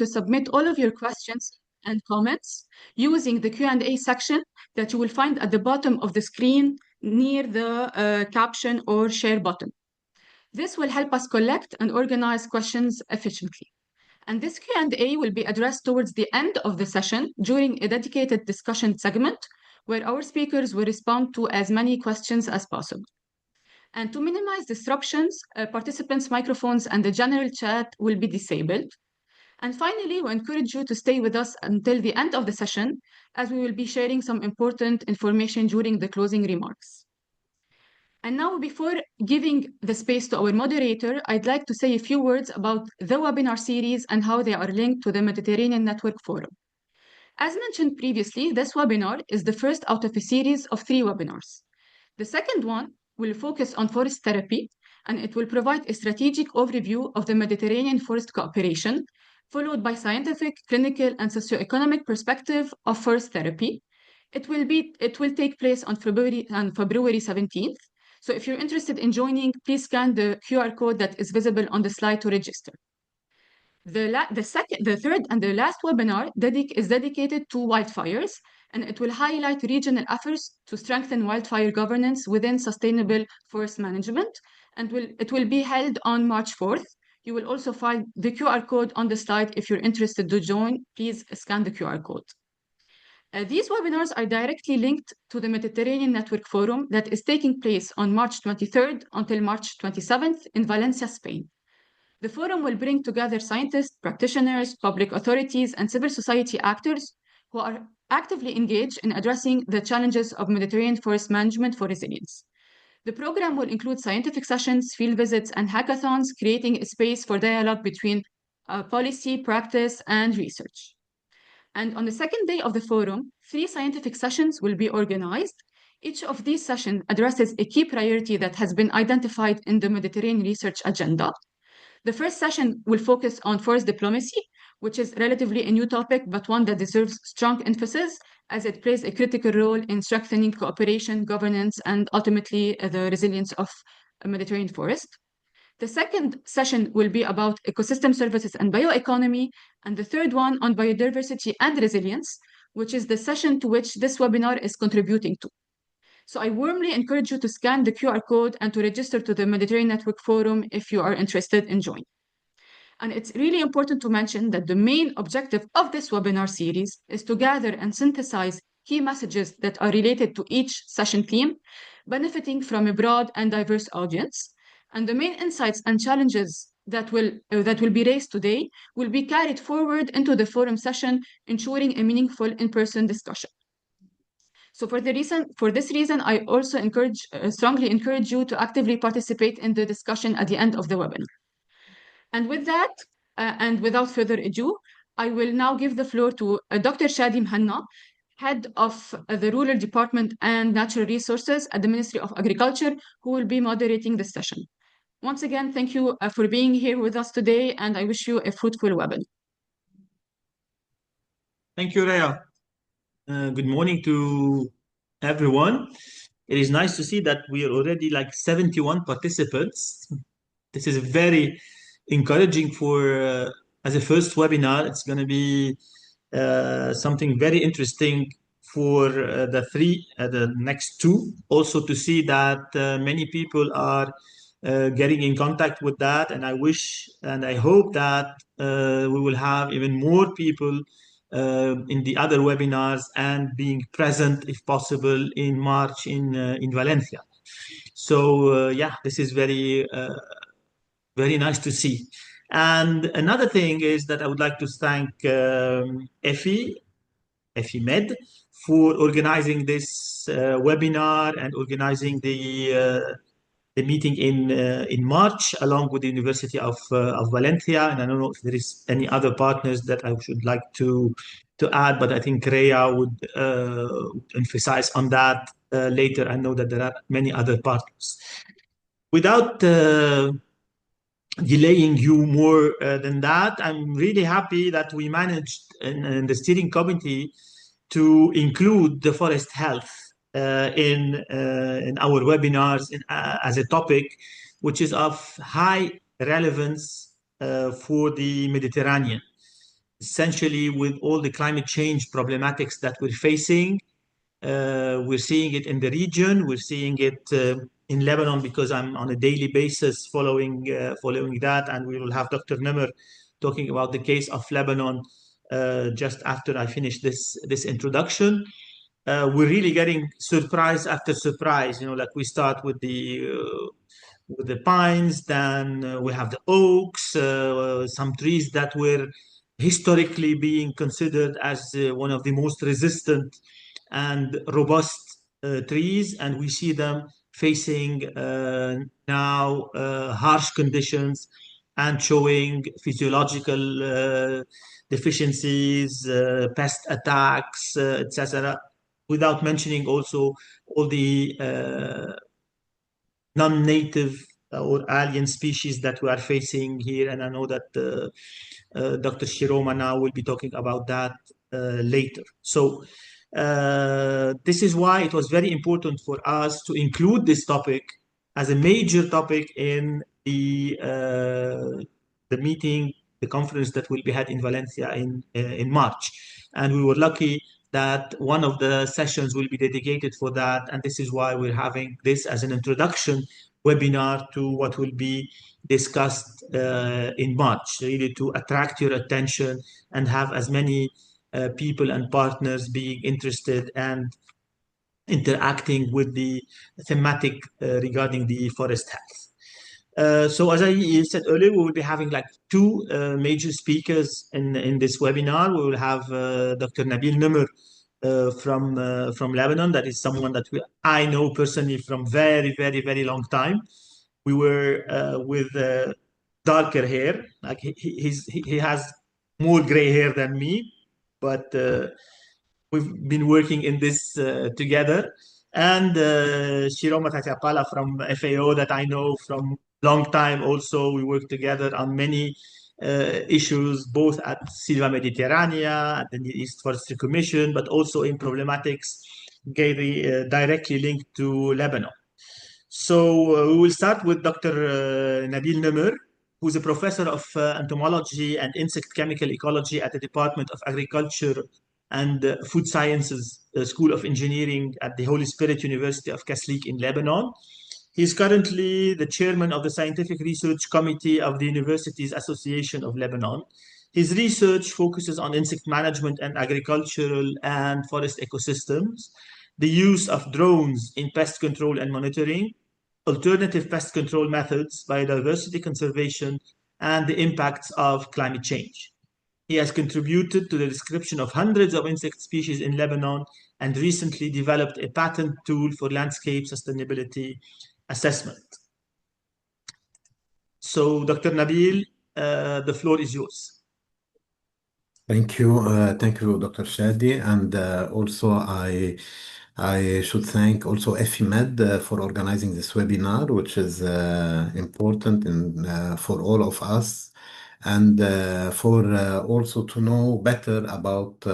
to submit all of your questions and comments using the Q&A section that you will find at the bottom of the screen near the caption or share button. This will help us collect and organize questions efficiently. And this Q&A will be addressed towards the end of the session during a dedicated discussion segment where our speakers will respond to as many questions as possible. And to minimize disruptions, participants' microphones and the general chat will be disabled. And finally, we encourage you to stay with us until the end of the session, as we will be sharing some important information during the closing remarks. And now, before giving the space to our moderator, I'd like to say a few words about the webinar series and how they are linked to the Mediterranean Network Forum. As mentioned previously, this webinar is the first out of a series of 3 webinars. The second one will focus on forest therapy, and it will provide a strategic overview of the Mediterranean forest cooperation, followed by scientific, clinical, and socioeconomic perspective of forest therapy. It will take place on February 17th. So if you're interested in joining, please scan the QR code that is visible on the slide to register. The third and the last webinar is dedicated to wildfires, and it will highlight regional efforts to strengthen wildfire governance within sustainable forest management, and it will be held on March 4th. You will also find the QR code on the slide. If you're interested to join, please scan the QR code. These webinars are directly linked to the Mediterranean Network Forum that is taking place on March 23rd until March 27th in Valencia, Spain. The forum will bring together scientists, practitioners, public authorities, and civil society actors who are actively engaged in addressing the challenges of Mediterranean forest management for resilience. The program will include scientific sessions, field visits, and hackathons, creating a space for dialogue between policy, practice, and research. And on the second day of the forum, 3 scientific sessions will be organized. Each of these sessions addresses a key priority that has been identified in the Mediterranean research agenda. The first session will focus on forest diplomacy, which is relatively a new topic, but one that deserves strong emphasis as it plays a critical role in strengthening cooperation, governance, and ultimately the resilience of a Mediterranean forest. The second session will be about ecosystem services and bioeconomy, and the third one on biodiversity and resilience, which is the session to which this webinar is contributing to. So I warmly encourage you to scan the QR code and to register to the Mediterranean Network Forum if you are interested in joining. And it's really important to mention that the main objective of this webinar series is to gather and synthesize key messages that are related to each session theme, benefiting from a broad and diverse audience. And the main insights and challenges that will be raised today will be carried forward into the forum session, ensuring a meaningful in-person discussion. So for this reason, I also strongly encourage you to actively participate in the discussion at the end of the webinar. And with that, and without further ado, I will now give the floor to Dr. Shadi Mhanna, Head of the Rural Department and Natural Resources at the Ministry of Agriculture, who will be moderating this session. Once again, thank you for being here with us today, and I wish you a fruitful webinar. Thank you, Rhea. Good morning to everyone. It is nice to see that we are already like 71 participants. This is very encouraging for as a first webinar. It's going to be something very interesting for the next 2. Also to see that many people are getting in contact with that, and I wish and I hope that we will have even more people in the other webinars and being present, if possible, in March in Valencia. So yeah, this is very nice to see. And another thing is that I would like to thank EFI Med for organizing this webinar and organizing the meeting in March, along with the University of Valencia. And I don't know if there is any other partners that I should like to add, but I think Rhea would emphasize on that later. I know that there are many other partners. Without delaying you more than that, I'm really happy that we managed in the steering committee to include the forest health in our webinars as a topic, which is of high relevance for the Mediterranean. essentially with all the climate change problematics that we're facing. We're seeing it in the region. We're seeing it in Lebanon because I'm on a daily basis following that, and we will have Dr. Nimr talking about the case of Lebanon just after I finish this introduction. We're really getting surprise after surprise. Like we start with the pines, then we have the oaks, some trees that were historically being considered as one of the most resistant and robust trees, and we see them facing now harsh conditions and showing physiological deficiencies, pest attacks, etc. Without mentioning also all the non-native or alien species that we are facing here. And I know that Dr. Shiroma now will be talking about that later. So this is why it was very important for us to include this topic as a major topic in the meeting, the conference that will be had in Valencia in March. And we were lucky that one of the sessions will be dedicated for that. And this is why we're having this as an introduction webinar to what will be discussed in March, really to attract your attention and have as many people and partners being interested and interacting with the thematic regarding the forest health. So as I said earlier, we will be having like two major speakers in this webinar. We will have Dr. Nabil Nimr from Lebanon. That is someone that I know personally from very, very, very long time. We were with darker hair. Like he has more gray hair than me, but we've been working in this together. And Shiroma Tatiapala from FAO that I know from long time also. We work together on many issues, both at Silva Mediterranea, at the Near East Forestry Commission, but also in problematics directly linked to Lebanon. So we will start with Dr. Nabil Nimr, who's a professor of entomology and insect chemical ecology at the Department of Agriculture and Food Sciences School of Engineering at the Holy Spirit University of Kaslik in Lebanon. He's currently the chairman of the Scientific Research Committee of the Universities Association of Lebanon. His research focuses on insect management and agricultural and forest ecosystems, the use of drones in pest control and monitoring, alternative pest control methods, biodiversity conservation, and the impacts of climate change. He has contributed to the description of hundreds of insect species in Lebanon and recently developed a patent tool for landscape sustainability assessment. So, Dr. Nabil, the floor is yours. Thank you, Dr. Shadi, and also I should thank also EFI Med for organizing this webinar, which is important for all of us, and for also to know better about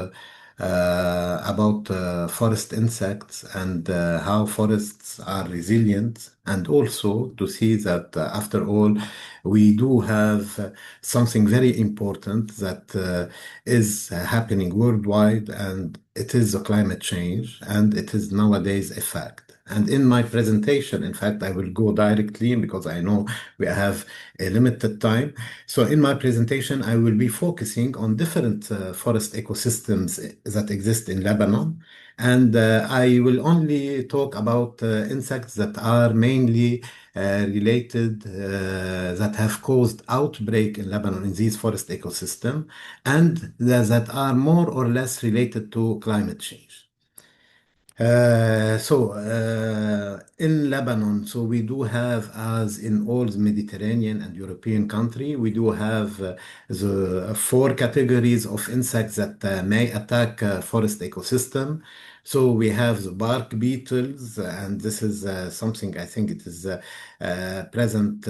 forest insects and how forests are resilient, and also to see that after all, we do have something very important that is happening worldwide, and it is the climate change, and it is nowadays a fact. And in my presentation, in fact, I will go directly because I know we have a limited time. So in my presentation, I will be focusing on different forest ecosystems that exist in Lebanon. And I will only talk about insects that are mainly related, that have caused outbreak in Lebanon in these forest ecosystem, and that are more or less related to climate change. In Lebanon, so we do have, as in all the Mediterranean and European country, we do have the four categories of insects that may attack forest ecosystem. So we have the bark beetles, and this is something I think it is present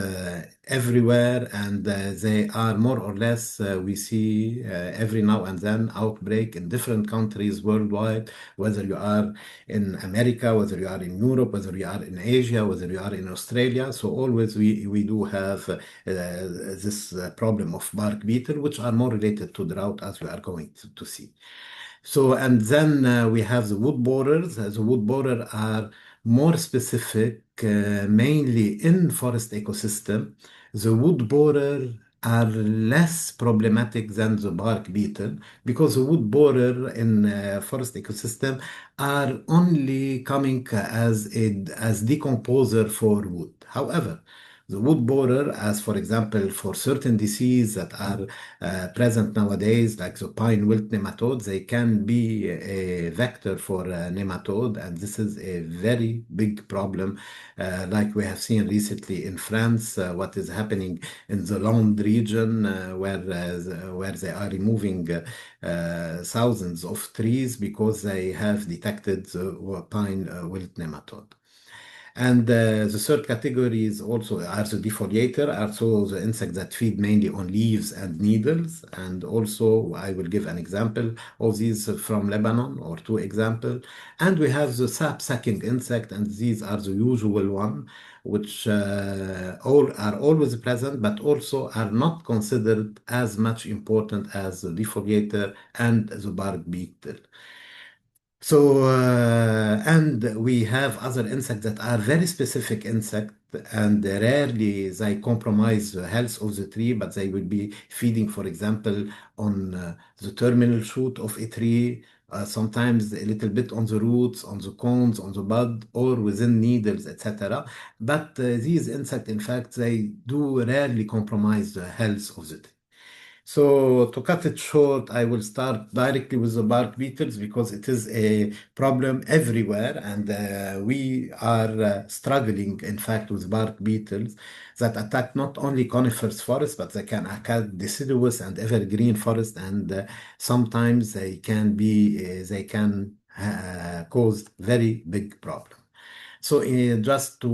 everywhere, and they are more or less we see every now and then outbreak in different countries worldwide, whether you are in America, whether you are in Europe, whether you are in Asia, whether you are in Australia. So always we do have this problem of bark beetle, which are more related to drought, as we are going to see. So, and then we have the wood borers. The wood borer are more specific, mainly in forest ecosystem. The wood borer are less problematic than the bark beetle because the wood borer in forest ecosystem are only coming as decomposer for wood. However, the wood borer, as for example, for certain diseases that are present nowadays, like the pine wilt nematode, they can be a vector for nematode, and this is a very big problem, like we have seen recently in France, what is happening in the Landes region, where they are removing thousands of trees because they have detected the pine wilt nematode. And the third category is also are the defoliator, also the insects that feed mainly on leaves and needles. And also, I will give an example of these from Lebanon, or two examples. And we have the sap-sucking insect, and these are the usual one, which all are always present, but also are not considered as much important as the defoliator and the bark beetle. So, and we have other insects that are very specific insect, and rarely they compromise the health of the tree, but they will be feeding, for example, on the terminal shoot of a tree, sometimes a little bit on the roots, on the cones, on the bud, or within needles, etc. But these insects, in fact, they do rarely compromise the health of the tree. So to cut it short, I will start directly with the bark beetles because it is a problem everywhere, and we are struggling, in fact, with bark beetles that attack not only coniferous forests, but they can attack deciduous and evergreen forest, and sometimes they can cause very big problem. So just to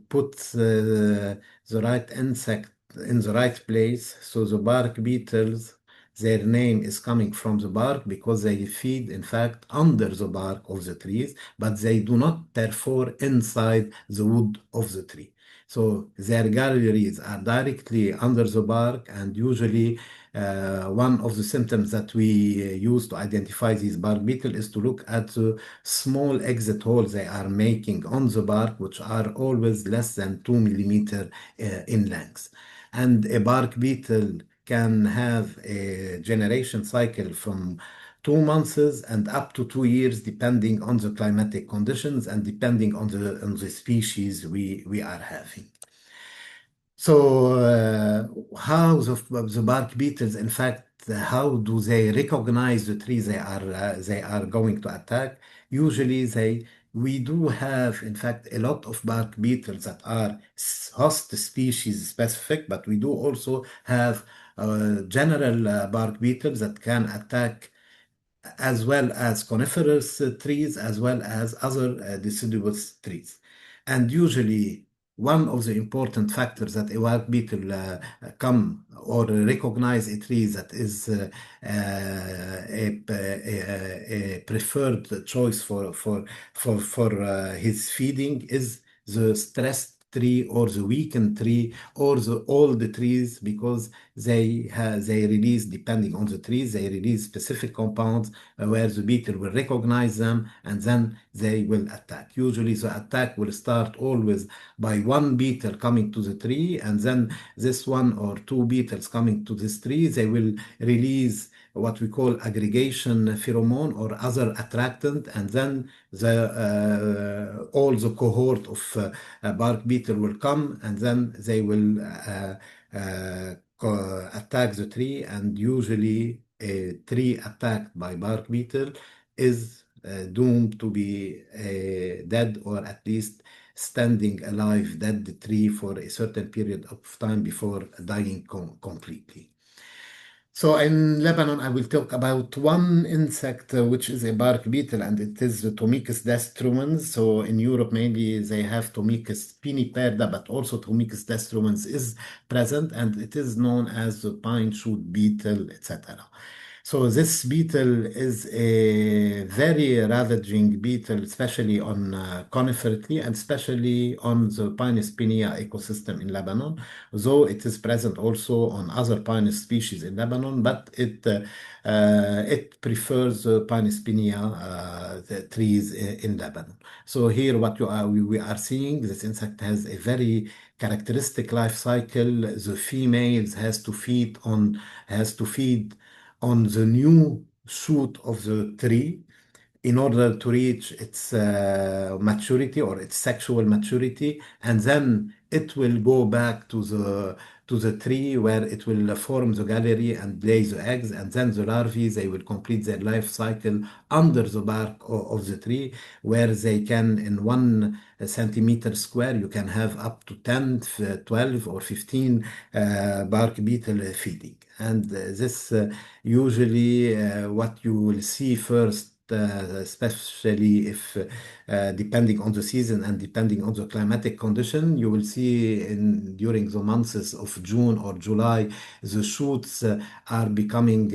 put the right insect in the right place. So the bark beetles, their name is coming from the bark because they feed, in fact, under the bark of the trees, but they do not therefore inside the wood of the tree. So their galleries are directly under the bark, and usually one of the symptoms that we use to identify these bark beetle is to look at the small exit holes they are making on the bark, which are always less than 2 millimeters in length. And a bark beetle can have a generation cycle from 2 months and up to 2 years, depending on the climatic conditions and depending on the species we are having. So, how the bark beetles, in fact, how do they recognize the tree they are going to attack? Usually, we do have, in fact, a lot of bark beetles that are host species specific, but we do also have general bark beetles that can attack as well as coniferous trees, as well as other deciduous trees. And usually, one of the important factors that a wild beetle come or recognize a tree that is a preferred choice for his feeding is the stressed tree or the weakened tree or the old trees, because they release, depending on the trees, they release specific compounds where the beetle will recognize them, and then they will attack. Usually the attack will start always by one beetle coming to the tree, and then this one or two beetles coming to this tree, they will release what we call aggregation pheromone or other attractant, and then all the cohort of bark beetle will come, and then they will attack the tree. And usually a tree attacked by bark beetle is doomed to be dead, or at least standing alive dead tree for a certain period of time before dying completely. So in Lebanon, I will talk about one insect which is a bark beetle, and it is the Tomicus destrumens. So in Europe, maybe they have Tomicus piniperda, but also Tomicus destrumens is present, and it is known as the pine shoot beetle, etc. So this beetle is a very ravaging beetle, especially on conifer tree and especially on the Pinus pinea ecosystem in Lebanon, though it is present also on other Pinus species in Lebanon, but it prefers the Pinus pinea the trees in Lebanon. So here what we are seeing, this insect has a very characteristic life cycle. The females has to feed on the new shoot of the tree in order to reach its maturity or its sexual maturity, and then it will go back to the tree where it will form the gallery and lay the eggs, and then the larvae they will complete their life cycle under the bark of the tree, where they can in 1 centimeter square you can have up to 10, 12 or 15 bark beetle feeding. And this usually what you will see first, especially if depending on the season and depending on the climatic condition, you will see during the months of June or July, the shoots are becoming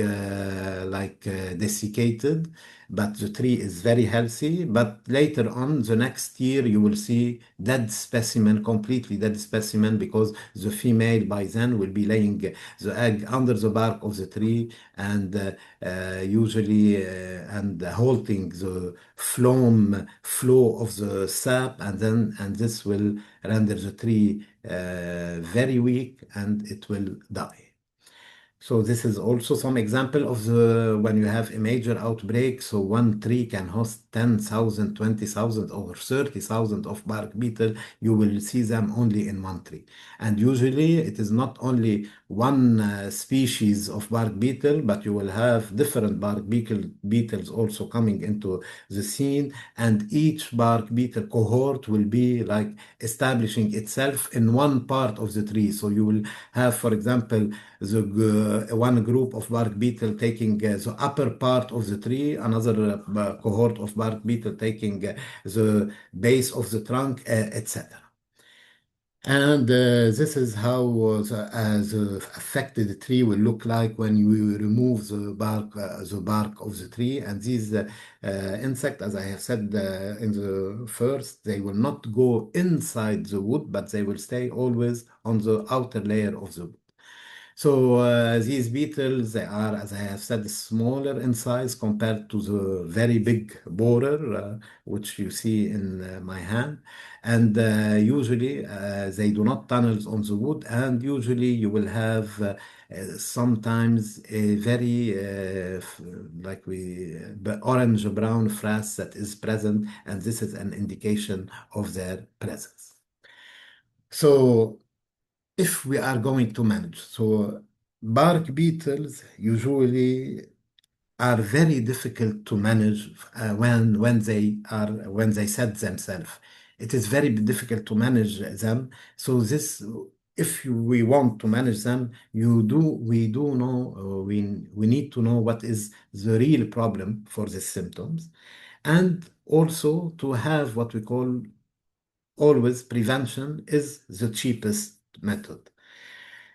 desiccated, but the tree is very healthy. But later on, the next year, you will see dead specimen, completely dead specimen, because the female by then will be laying the egg under the bark of the tree, and usually and halting the flow of the sap, and this will render the tree very weak and it will die. So this is also some example of the when you have a major outbreak. So one tree can host 10,000, 20,000, or 30,000 of bark beetle. You will see them only in one tree. And usually it is not only one species of bark beetle, but you will have different beetles also coming into the scene. And each bark beetle cohort will be like establishing itself in one part of the tree. So you will have, for example, one group of bark beetle taking the upper part of the tree, another cohort of bark beetle taking the base of the trunk, etc. And this is how the affected tree will look like when you remove the bark of the tree. And these insects, as I have said in the first, they will not go inside the wood, but they will stay always on the outer layer of the wood. So these beetles, they are, as I have said, smaller in size compared to the very big borer, which you see in my hand. And usually they do not tunnels on the wood, and usually you will have sometimes a very orange brown frass that is present, and this is an indication of their presence. So if we are going to manage. So bark beetles usually are very difficult to manage when they set themselves. It is very difficult to manage them. So this, if we want to manage them, we do know we need to know what is the real problem for the symptoms, and also to have what we call always prevention is the cheapest method.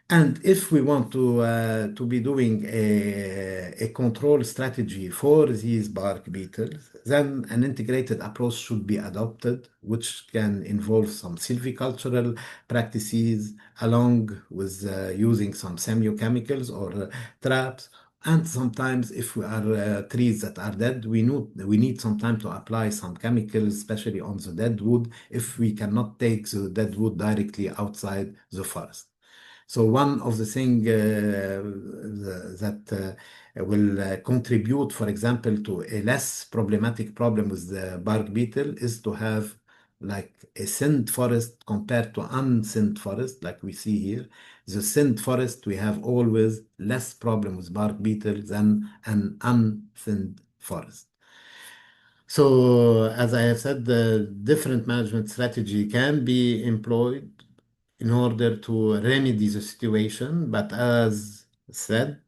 And if we want to be doing a control strategy for these bark beetles, then an integrated approach should be adopted, which can involve some silvicultural practices along with using some semiochemicals or traps. And sometimes, if we are trees that are dead, we need some time to apply some chemicals, especially on the dead wood, if we cannot take the dead wood directly outside the forest. So one of the things that will contribute, for example, to a less problematic problem with the bark beetle is to have like a thinned forest compared to unthinned forest, like we see here. The thinned forest, we have always less problem with bark beetle than an unthinned forest. So, as I have said, the different management strategy can be employed in order to remedy the situation. But as said,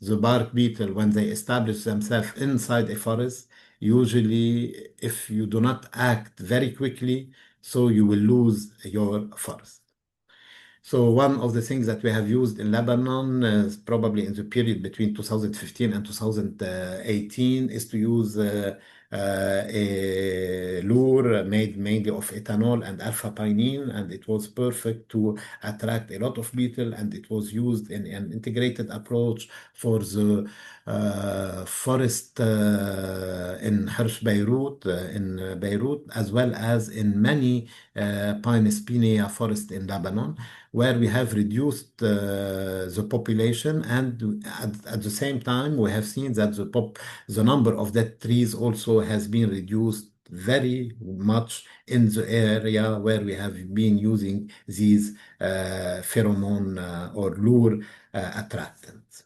the bark beetle, when they establish themselves inside a forest, usually if you do not act very quickly, so you will lose your forest. So one of the things that we have used in Lebanon, probably in the period between 2015 and 2018, is to use a lure made mainly of ethanol and alpha-pinene, and it was perfect to attract a lot of beetle, and it was used in an integrated approach for the forest in Hirsch Beirut, in Beirut, as well as in many Pinus pinea forest in Lebanon, where we have reduced the population, and at the same time we have seen that the number of dead trees also has been reduced very much in the area where we have been using these pheromone or lure attractants.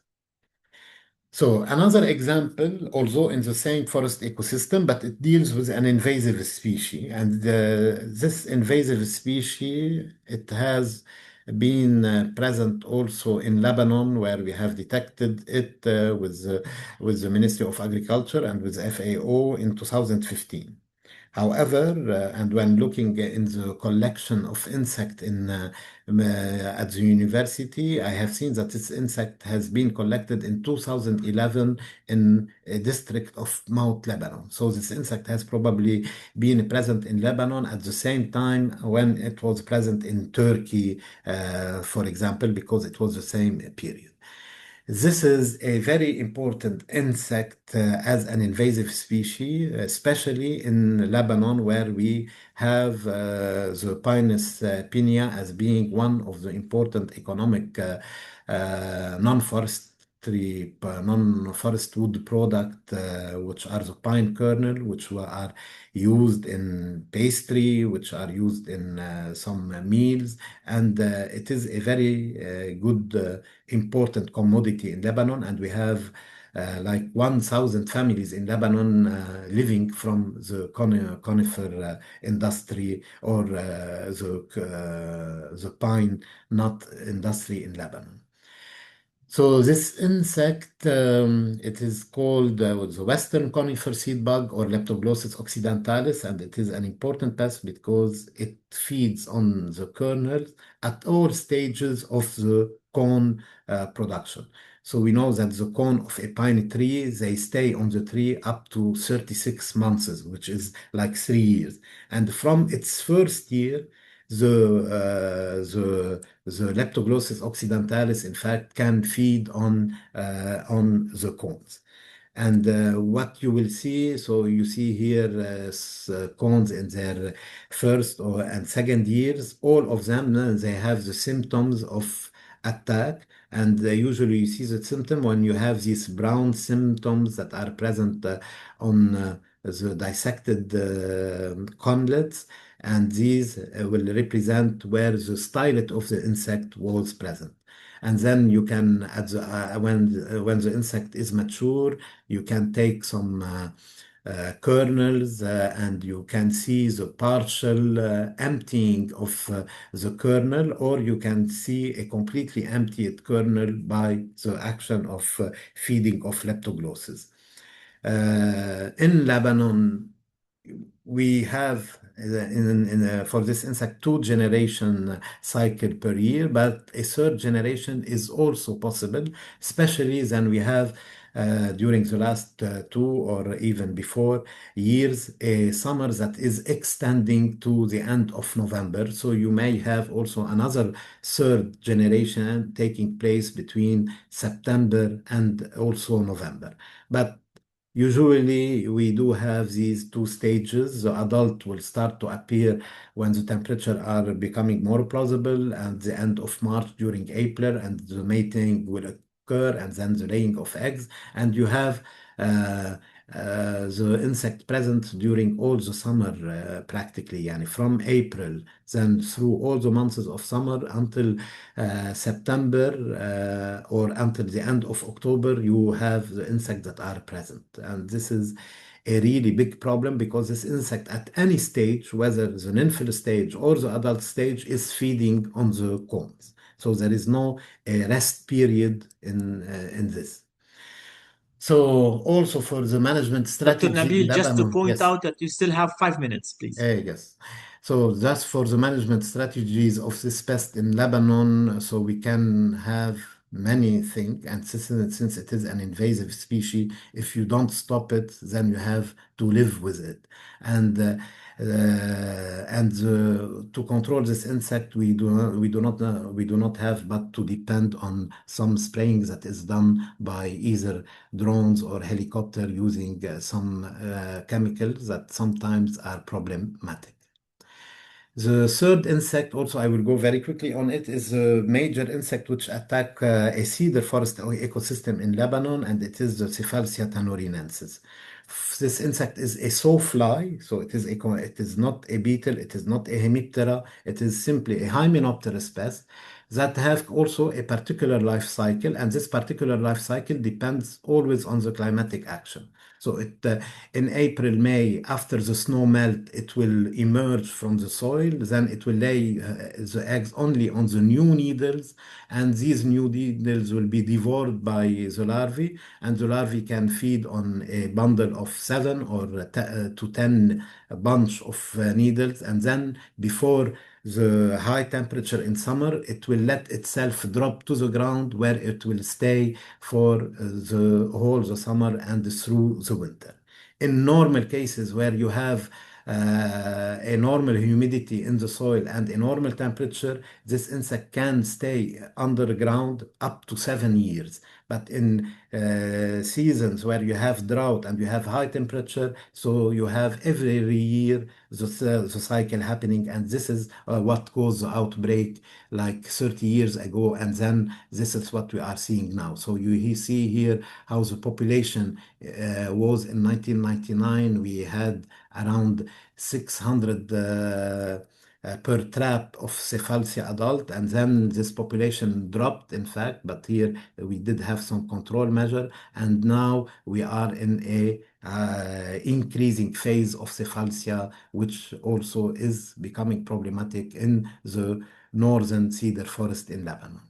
So another example, also in the same forest ecosystem, but it deals with an invasive species. And this invasive species, it has been present also in Lebanon, where we have detected it with the Ministry of Agriculture and with FAO in 2015. However, and when looking in the collection of insect at the university, I have seen that this insect has been collected in 2011 in a district of Mount Lebanon. So this insect has probably been present in Lebanon at the same time when it was present in Turkey, for example, because it was the same period. This is a very important insect as an invasive species, especially in Lebanon, where we have the Pinus pinea as being one of the important economic non-forest wood product, which are the pine kernel, which are used in pastry, which are used in some meals, and it is a very good important commodity in Lebanon, and we have like 1,000 families in Lebanon living from the conifer industry or the pine nut industry in Lebanon. So this insect, it is called the Western conifer seed bug or Leptoglossus occidentalis, and it is an important pest because it feeds on the kernels at all stages of the cone production. So we know that the cone of a pine tree, they stay on the tree up to 36 months, which is like 3 years. And from its first year, the Leptoglossus occidentalis, in fact, can feed on the cones. And what you will see, so you see here cones in their first and second years, all of them, they have the symptoms of attack. And usually you see the symptom when you have these brown symptoms that are present on the dissected conlets, and these will represent where the stylet of the insect was present. And then you can, when the insect is mature, you can take some kernels and you can see the partial emptying of the kernel, or you can see a completely emptied kernel by the action of feeding of leptoglossus. In Lebanon, we have for this insect 2 generation cycle per year, but a 3rd generation is also possible, especially then we have during the last 2 or even before years a summer that is extending to the end of November. So you may have also another 3rd generation taking place between September and also November. But usually, we do have these 2 stages. The adult will start to appear when the temperature are becoming more plausible at the end of March during April, and the mating will occur, and then the laying of eggs. And you have the insect present during all the summer practically, yani from April, then through all the months of summer until September or until the end of October, you have the insects that are present. And this is a really big problem because this insect at any stage, whether the nymphal stage or the adult stage, is feeding on the cones. So there is no rest period in this. So also for the management Dr. strategy in Nabil, just to Lebanon, point yes. out that you still have 5 minutes, please. Yes. So that's for the management strategies of this pest in Lebanon. So we can have many things, and since it is an invasive species, if you don't stop it, then you have to live with it. And to control this insect, we do not have but to depend on some spraying that is done by either drones or helicopter using some chemicals that sometimes are problematic. The third insect, also I will go very quickly on it, is a major insect which attack a cedar forest ecosystem in Lebanon, and it is the Cephalsia tanorinensis. This insect is a sawfly, so it is not a beetle, it is not a hemiptera, it is simply a hymenopterous pest that have also a particular life cycle, and this particular life cycle depends always on the climatic action. So in April, May, after the snow melt, it will emerge from the soil. Then it will lay the eggs only on the new needles, and these new needles will be devoured by the larvae, and the larvae can feed on a bundle of 7 to 10 bunch of needles, and then before the high temperature in summer, it will let itself drop to the ground where it will stay for the whole the summer and through the winter. In normal cases where you have a normal humidity in the soil and a normal temperature, this insect can stay underground up to 7 years. But in seasons where you have drought and you have high temperature, so you have every year the cycle happening, and this is what caused the outbreak like 30 years ago, and then this is what we are seeing now. So you see here how the population was in 1999. We had around 600 per trap of Cephalsia adult, and then this population dropped, in fact, but here we did have some control measure, and now we are in a increasing phase of Cephalsia, which also is becoming problematic in the northern cedar forest in Lebanon.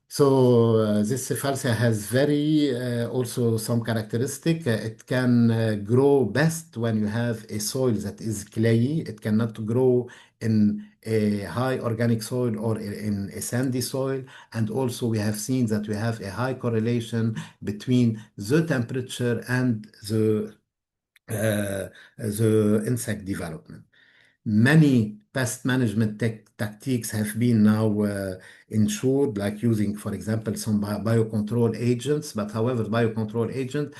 So this Cephalsia has very also some characteristic. It can grow best when you have a soil that is clayey. It cannot grow in a high organic soil or in a sandy soil. And also we have seen that we have a high correlation between the temperature and the insect development. Many pest management tactics have been now ensured, like using, for example, some biocontrol agents. But however, biocontrol agent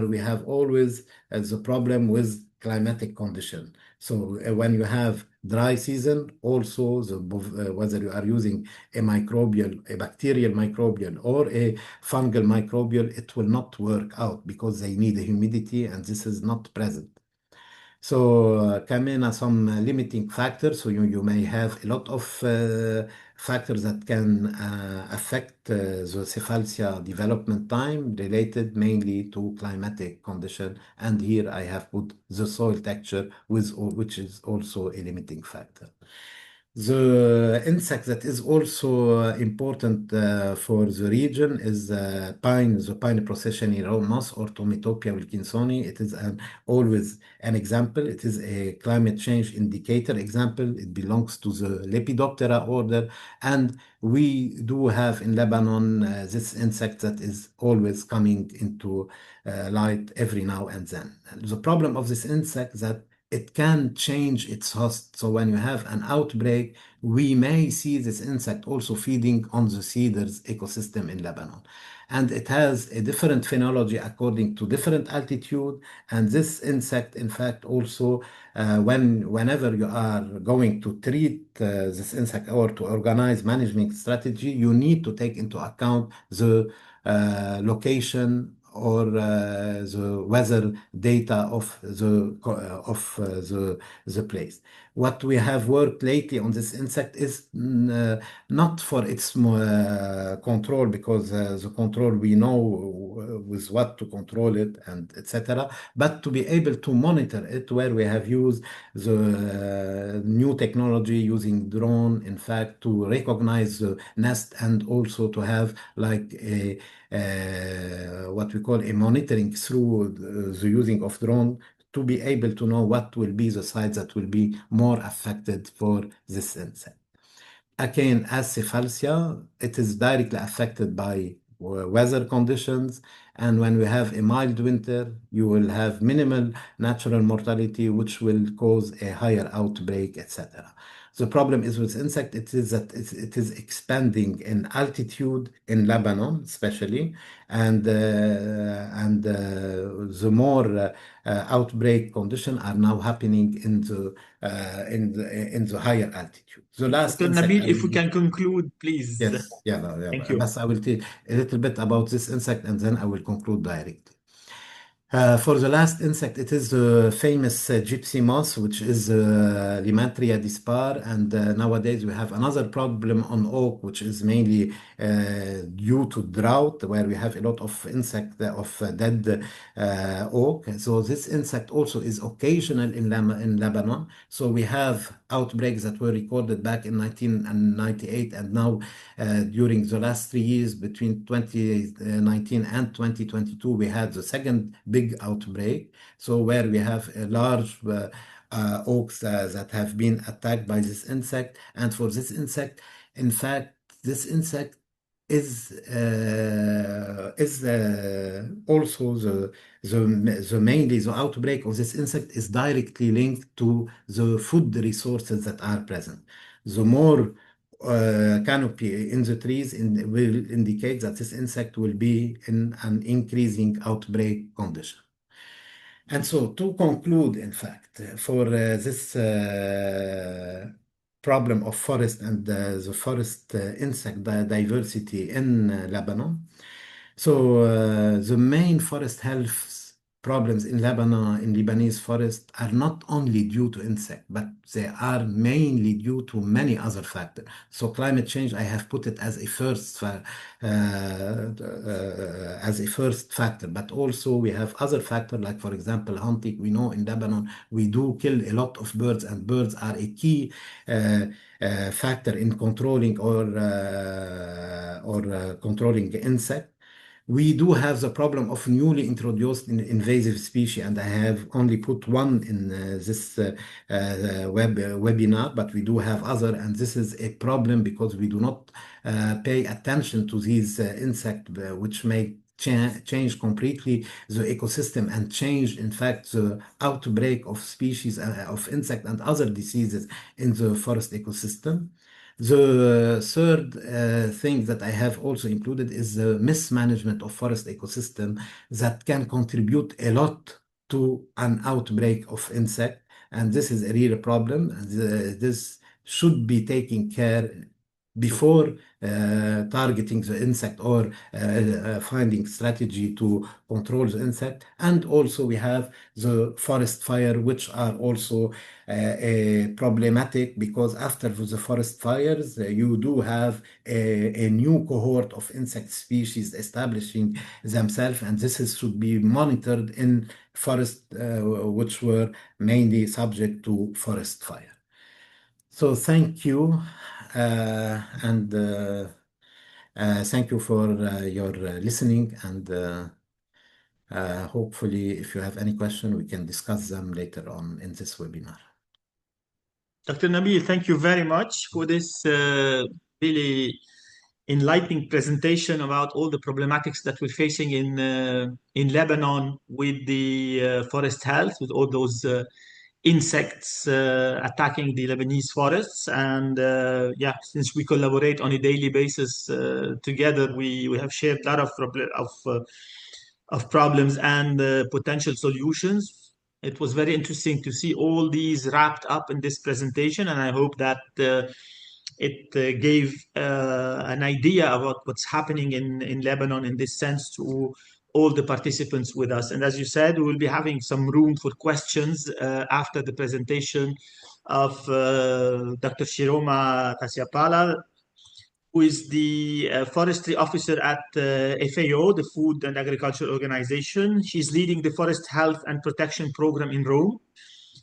we have always the problem with climatic condition. So when you have dry season, also whether you are using a bacterial microbial or a fungal microbial, it will not work out because they need humidity, and this is not present. So come in as some limiting factors. So you may have a lot of factors that can affect the Cephalsia development time related mainly to climatic condition. And here I have put the soil texture, which is also a limiting factor. The insect that is also important for the region is the pine procession moss or Tomitopia wilkinsoni. It is always an example. It is a climate change indicator example. It belongs to the Lepidoptera order, and we do have in Lebanon this insect that is always coming into light every now and then. The problem of this insect that it can change its host. So when you have an outbreak, we may see this insect also feeding on the cedars ecosystem in Lebanon. And it has a different phenology according to different altitude. And this insect, in fact, also whenever you are going to treat this insect or to organize management strategy, you need to take into account the location or the weather data of the place. What we have worked lately on this insect is not for its control, because the control we know with what to control it and etc., but to be able to monitor it, where we have used the new technology using drone, in fact, to recognize the nest, and also to have like a what we call a monitoring through the using of drone to be able to know what will be the sites that will be more affected for this insect. Again, as cephalacia, it is directly affected by weather conditions. And when we have a mild winter, you will have minimal natural mortality, which will cause a higher outbreak, etc. The problem is with insect, it is that it is expanding in altitude in Lebanon, especially, and the more outbreak condition are now happening in the higher altitude. The last Dr. insect Nabil, I if we will can conclude, please. Yes, yeah, Thank you. but I will tell a little bit about this insect and then I will conclude directly. For the last insect, it is the famous gypsy moth, which is Limantria dispar. And nowadays we have another problem on oak, which is mainly due to drought, where we have a lot of insect of dead oak. So this insect also is occasional in Lebanon. So we have outbreaks that were recorded back in 1998, and now during the last 3 years, between 2019 and 2022, we had the second big outbreak. So where we have a large oaks that have been attacked by this insect. And for this insect, in fact, this insect is also mainly the outbreak of this insect is directly linked to the food resources that are present. The more canopy in the trees will indicate that this insect will be in an increasing outbreak condition. And so to conclude, in fact, for this problem of forest and the forest insect diversity in Lebanon. So the main forest health problems in Lebanon, in Lebanese forest, are not only due to insect, but they are mainly due to many other factors. So climate change, I have put it as a first factor, but also we have other factors, like for example, hunting. We know in Lebanon we do kill a lot of birds, and birds are a key factor in controlling or controlling insect. We do have the problem of newly introduced invasive species, and I have only put one in this webinar, but we do have other, and this is a problem because we do not pay attention to these insects, which may change completely the ecosystem and change, in fact, the outbreak of species of insect and other diseases in the forest ecosystem. The third thing that I have also included is the mismanagement of forest ecosystem that can contribute a lot to an outbreak of insect. And this is a real problem. This should be taken care before targeting the insect or finding strategy to control the insect. And also we have the forest fire, which are also problematic, because after the forest fires, you do have a new cohort of insect species establishing themselves, and should be monitored in forests which were mainly subject to forest fire. So thank you, and thank you for your listening, and hopefully if you have any question, we can discuss them later on in this webinar. Dr. Nabil, thank you very much for this really enlightening presentation about all the problematics that we're facing in Lebanon with the forest health, with all those insects attacking the Lebanese forests. And yeah, since we collaborate on a daily basis together, we have shared a lot of problems and potential solutions. It was very interesting to see all these wrapped up in this presentation, and I hope that it gave an idea about what's happening in Lebanon in this sense to all the participants with us. And as you said, we will be having some room for questions after the presentation of Dr. Shiroma Tasiapala, who is the forestry officer at FAO, the Food and Agriculture Organization. She's leading the Forest Health and Protection Program in Rome.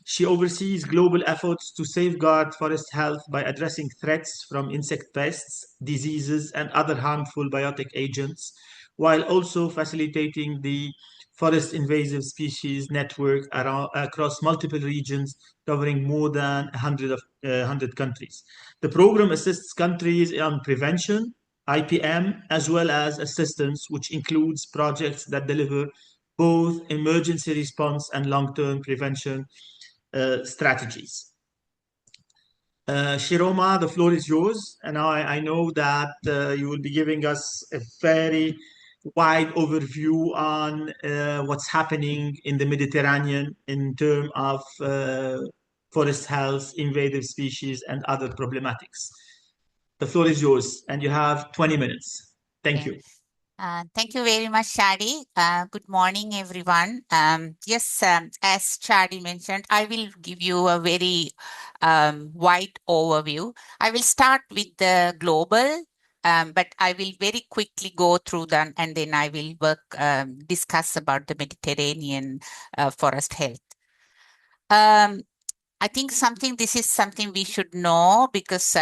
She oversees global efforts to safeguard forest health by addressing threats from insect pests, diseases, and other harmful biotic agents while also facilitating the forest invasive species network across multiple regions covering more than 100 countries. The program assists countries on prevention, IPM, as well as assistance, which includes projects that deliver both emergency response and long-term prevention strategies. Shiroma, the floor is yours, and I know that you will be giving us a very wide overview on what's happening in the Mediterranean in terms of forest health, invasive species, and other problematics. The floor is yours, and you have 20 minutes. Thank you. Thank you very much, Shadi. Good morning, everyone. Yes, as Shadi mentioned, I will give you a very wide overview. I will start with the global, but I will very quickly go through them, and then I will discuss about the Mediterranean forest health. I think this is something we should know because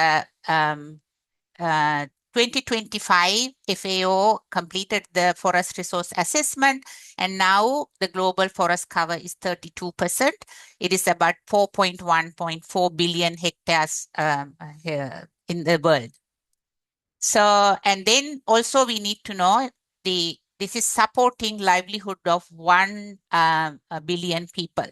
2025 FAO completed the forest resource assessment, and now the global forest cover is 32%. It is about 4.1.4 billion hectares in the world. So, and then also we need to know this is supporting livelihood of 1 billion people.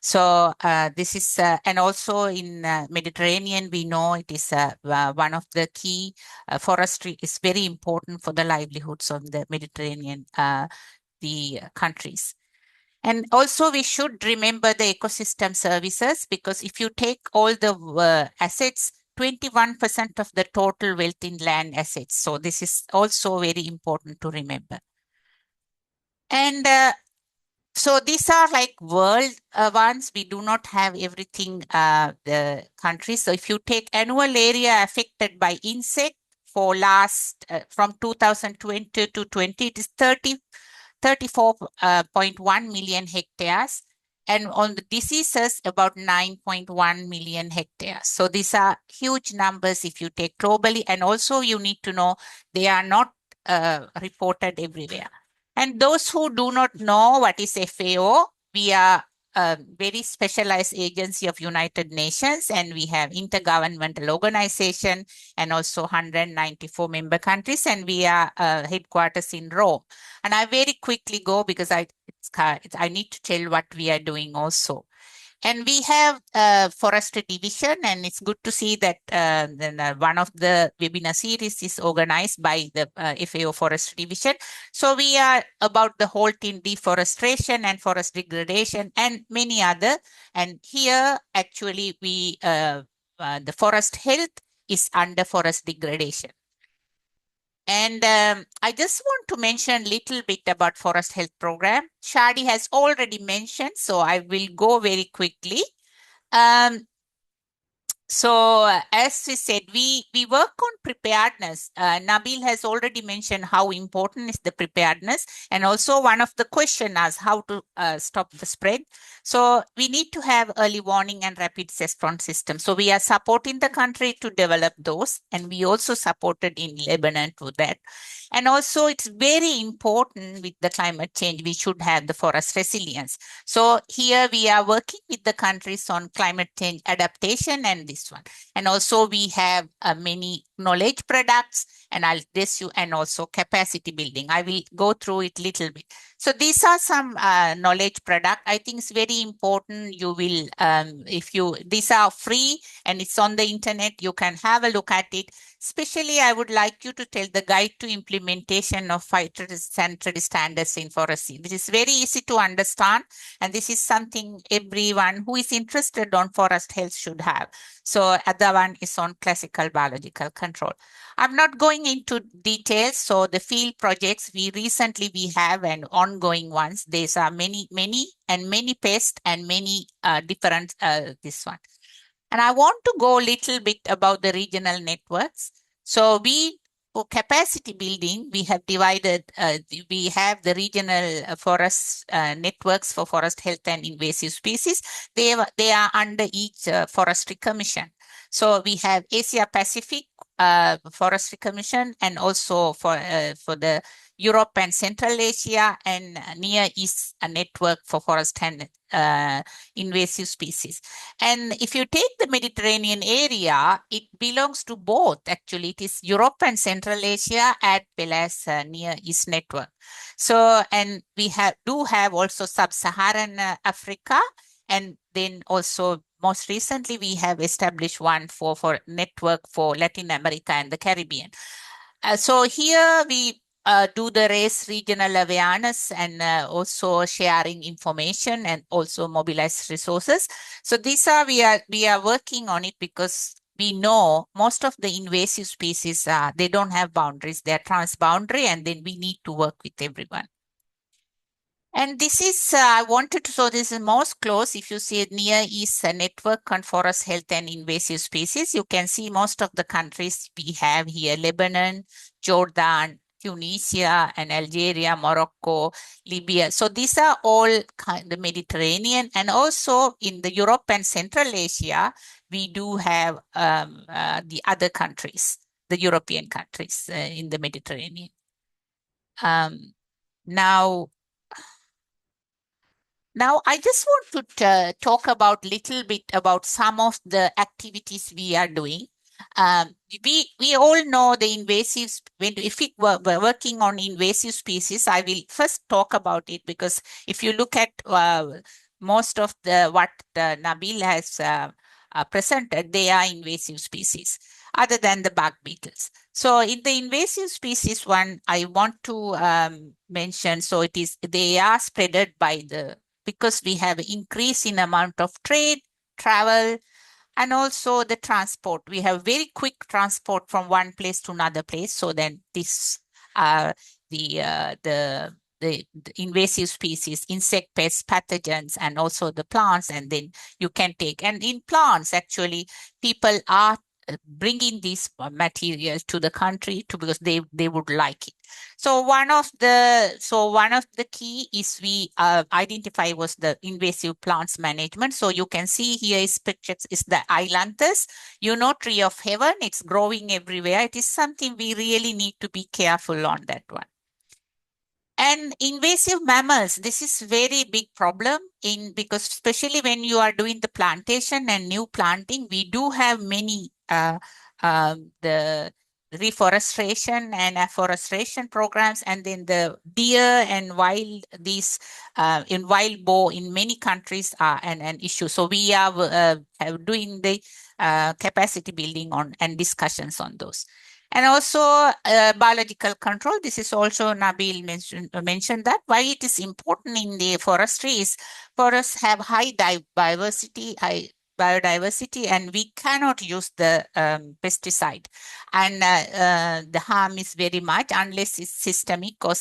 So this is, and also in Mediterranean, we know it is one of the key forestry is very important for the livelihoods of the Mediterranean, the countries. And also we should remember the ecosystem services, because if you take all the assets, 21% of the total wealth in land assets. So this is also very important to remember. And so these are like world ones. We do not have everything, the countries. So if you take annual area affected by insect for last, from 2020 to 20, it is 34.1 million hectares. And on the diseases, about 9.1 million hectares. So these are huge numbers if you take globally. And also you need to know they are not reported everywhere. And those who do not know what is FAO, we are a very specialized agency of United Nations, and we have intergovernmental organization and also 194 member countries, and we are headquarters in Rome. And I very quickly go because I need to tell what we are doing also. And we have a forestry division, and it's good to see that one of the webinar series is organized by the FAO forestry division. So we are about the whole in deforestation and forest degradation and many other. And here actually we the forest health is under forest degradation. And I just want to mention a little bit about Forest Health Program. Shadi has already mentioned, so I will go very quickly. So as we said, we work on preparedness. Nabil has already mentioned how important is the preparedness. And also one of the questions is how to stop the spread. So we need to have early warning and rapid response system. So we are supporting the country to develop those. And we also supported in Lebanon to that. And also it's very important with the climate change, we should have the forest resilience. So here we are working with the countries on climate change adaptation and this one. And also we have many knowledge products, and I'll test you, and also capacity building. I will go through it a little bit. So these are some knowledge product. I think it's very important. You will, these are free and it's on the internet. You can have a look at it. Especially, I would like you to tell the guide to implementation of phytosanitary standards in forestry. This is very easy to understand, and this is something everyone who is interested on forest health should have. So other one is on classical biological control. I'm not going into details. So the field projects we have and ongoing ones. These are many pests and many different this one. And I want to go a little bit about the regional networks. So for capacity building, we have divided, we have the regional forest networks for forest health and invasive species. They are under each forestry commission. So we have Asia Pacific Forestry Commission, and also for the Europe and Central Asia, and Near East Network for forest and invasive species. And if you take the Mediterranean area, it belongs to both. Actually, it is Europe and Central Asia as well as Near East Network. So, and we do have also Sub-Saharan Africa, and then also most recently we have established one for network for Latin America and the Caribbean. So here we do the raise regional awareness and also sharing information and also mobilize resources. So these are we are working on it because we know most of the invasive species they don't have boundaries, they're transboundary, and then we need to work with everyone. And this is, I wanted to show this is most close. If you see Near East Network on Forest Health and Invasive Species, you can see most of the countries we have here: Lebanon, Jordan, Tunisia, and Algeria, Morocco, Libya. So these are all the Mediterranean, and also in the Europe and Central Asia, we do have the other countries, the European countries in the Mediterranean. Now, I just want to talk about little bit about some of the activities we are doing. We all know the invasive, if we're working on invasive species, I will first talk about it because if you look at most of what Nabil has presented, they are invasive species other than the bark beetles. So in the invasive species one, I want to mention, so they are spreaded by because we have increase in amount of trade, travel, and also the transport. We have very quick transport from one place to another place. So then this the invasive species, insect, pests, pathogens, and also the plants, and then you can take. And in plants, actually, people are bringing these materials to the country because they would like it. So one of the key is we identify was the invasive plants management. So you can see here is pictures is the ailanthus, tree of heaven. It's growing everywhere. It is something we really need to be careful on that one. And invasive mammals, this is very big problem because especially when you are doing the plantation and new planting, we do have many the reforestation and afforestation programs, and then the deer and wild boar in many countries are an issue. So we are doing the capacity building on and discussions on those. And also biological control. This is also Nabil mentioned that why it is important in the forestry is forests have high biodiversity, and we cannot use the pesticide, and the harm is very much unless it's systemic or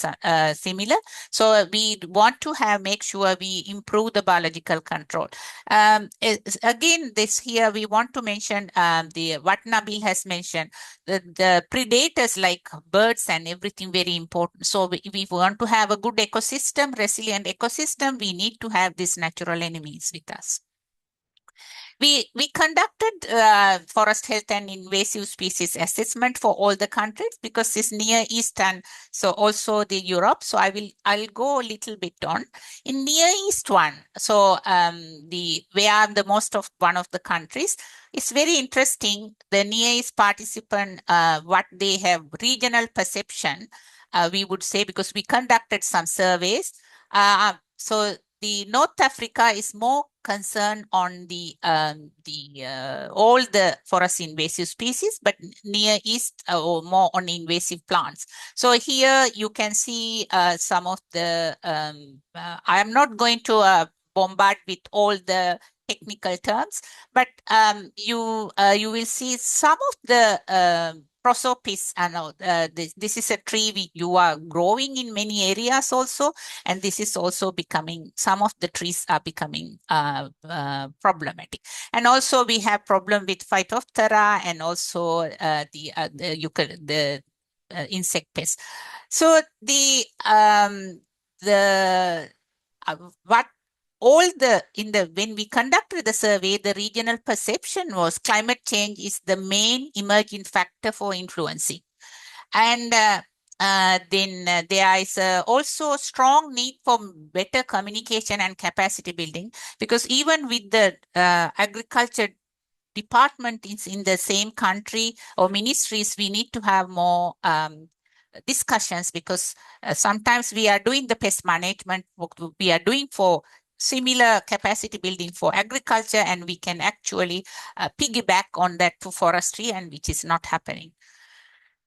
similar. So we want to make sure we improve the biological control. Again, this here we want to mention what Nabil has mentioned, the predators like birds and everything very important. So we want to have a good ecosystem, resilient ecosystem. We need to have these natural enemies with us. We conducted forest health and invasive species assessment for all the countries because it's Near East and so also the Europe. So I'll go a little bit on in Near East one. So where the most of one of the countries. It's very interesting. The Near East participant, what they have regional perception, we would say, because we conducted some surveys. So the North Africa is more concerned on all the forest invasive species, but Near East or more on invasive plants. So here you can see some of the. I am not going to bombard with all the technical terms, but you will see some of the prosopis. This is a tree you are growing in many areas also, and this is also becoming, some of the trees are becoming problematic. And also we have problem with Phytophthora and also the insect pests. So when we conducted the survey, the regional perception was climate change is the main emerging factor for influencing. And then there is also a strong need for better communication and capacity building, because even with the agriculture department is in the same country or ministries, we need to have more discussions, because sometimes we are doing the pest management, we are doing for similar capacity building for agriculture, and we can actually piggyback on that to forestry, and which is not happening.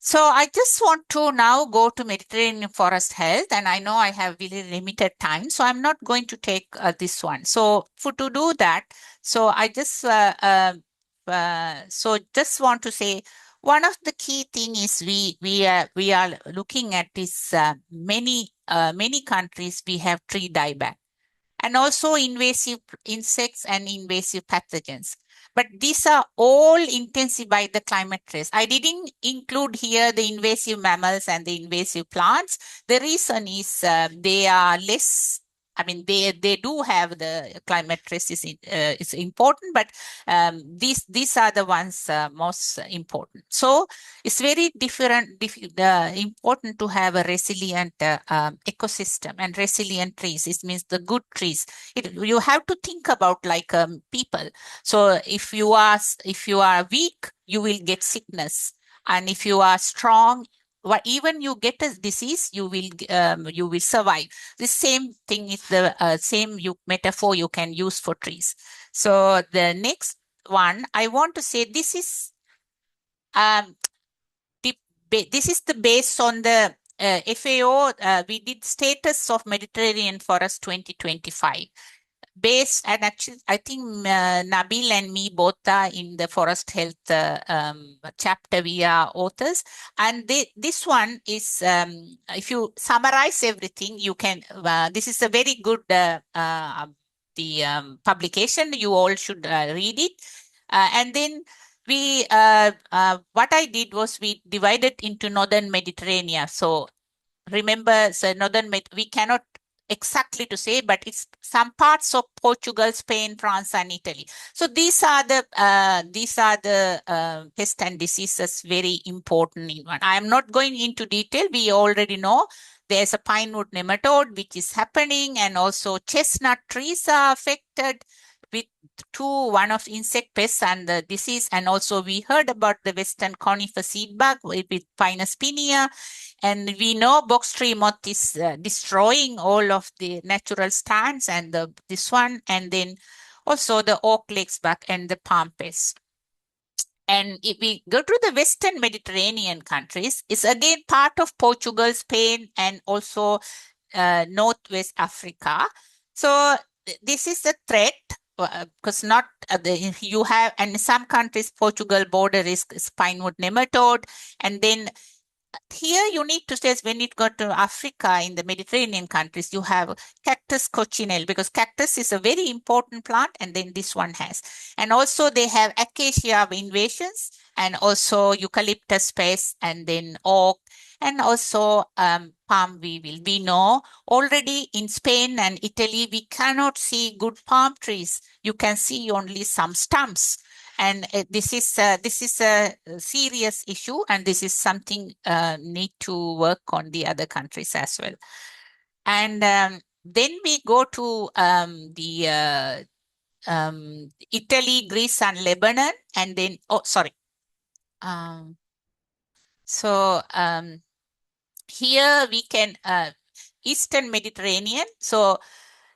So I just want to now go to Mediterranean forest health, and I know I have really limited time, so I'm not going to take this one. So to do that, so I just just want to say, one of the key thing is we are looking at this many countries we have tree dieback, and also invasive insects and invasive pathogens. But these are all intensified by the climate stress. I didn't include here the invasive mammals and the invasive plants. The reason is they are less, I mean, they do have the climate stress is important, but these are the ones most important. So it's very important to have a resilient ecosystem and resilient trees. It means the good trees. You have to think about like people. So if you are weak, you will get sickness, and if you are strong, even you get a disease, you will survive. The same thing is the same metaphor you can use for trees. So the next one I want to say, this is the base on the FAO. We did status of Mediterranean forest 2025. Based, and actually I think Nabil and me both are in the forest health chapter. We are authors, and this one is if you summarize everything, you can this is a very good publication. You all should read it, and then we what I did was we divided into northern Mediterranean. So remember, so northern we cannot exactly to say, but it's some parts of Portugal, Spain, France, and Italy. So these are the pest and diseases, very important in one. I am not going into detail. We already know there's a pine wood nematode which is happening, and also chestnut trees are affected with one of insect pests and the disease. And also we heard about the western conifer seed bug with Pinus pinea. And we know box tree moth is destroying all of the natural stands, and this one, and then also the oak legs bug and the palm pest. And if we go to the Western Mediterranean countries, it's again part of Portugal, Spain, and also Northwest Africa. So this is a threat, because not you have, and in some countries, Portugal border is spinewood nematode, and then here you need to say, when you go to Africa, in the Mediterranean countries, you have cactus coccinelle, because cactus is a very important plant, and then this one has. And also they have acacia invasions, and also eucalyptus pests, and then oak, and also palm weevil. We know already in Spain and Italy, we cannot see good palm trees. You can see only some stumps. And this is a serious issue, and this is something need to work on the other countries as well. And then we go to Italy, Greece, and Lebanon, and then here we can Eastern Mediterranean. So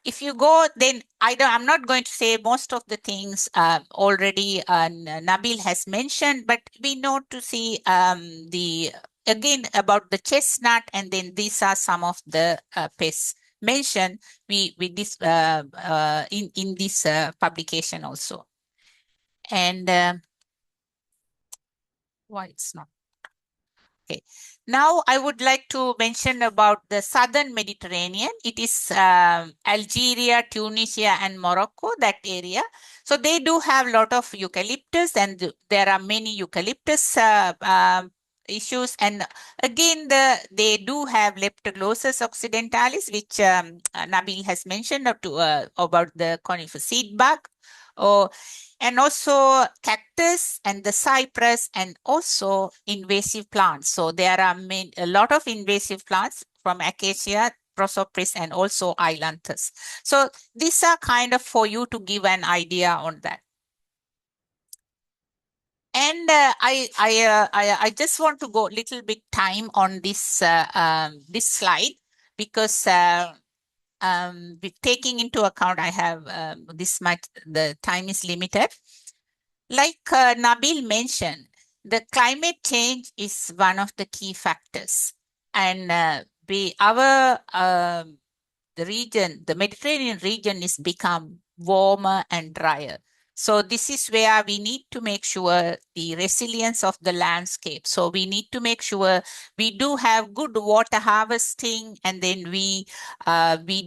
if you go, then I'm not going to say most of the things already Nabil has mentioned, but we know to see again about the chestnut, and then these are some of the pests mentioned in this publication also. And why it's not. Okay. Now I would like to mention about the southern Mediterranean. It is Algeria, Tunisia, and Morocco, that area. So they do have a lot of eucalyptus, and there are many eucalyptus issues. And again, they do have Leptoglossus occidentalis, which Nabil has mentioned about the conifer seed bug. and also cactus and the cypress and also invasive plants. So there are a lot of invasive plants from acacia, prosopis, and also ailanthus. So these are kind of for you to give an idea on that. And I just want to go a little bit time on this this slide, because taking into account I have this much, the time is limited. Like Nabil mentioned, the climate change is one of the key factors, and the region, the Mediterranean region, is become warmer and drier. So this is where we need to make sure the resilience of the landscape. So we need to make sure we do have good water harvesting, and then we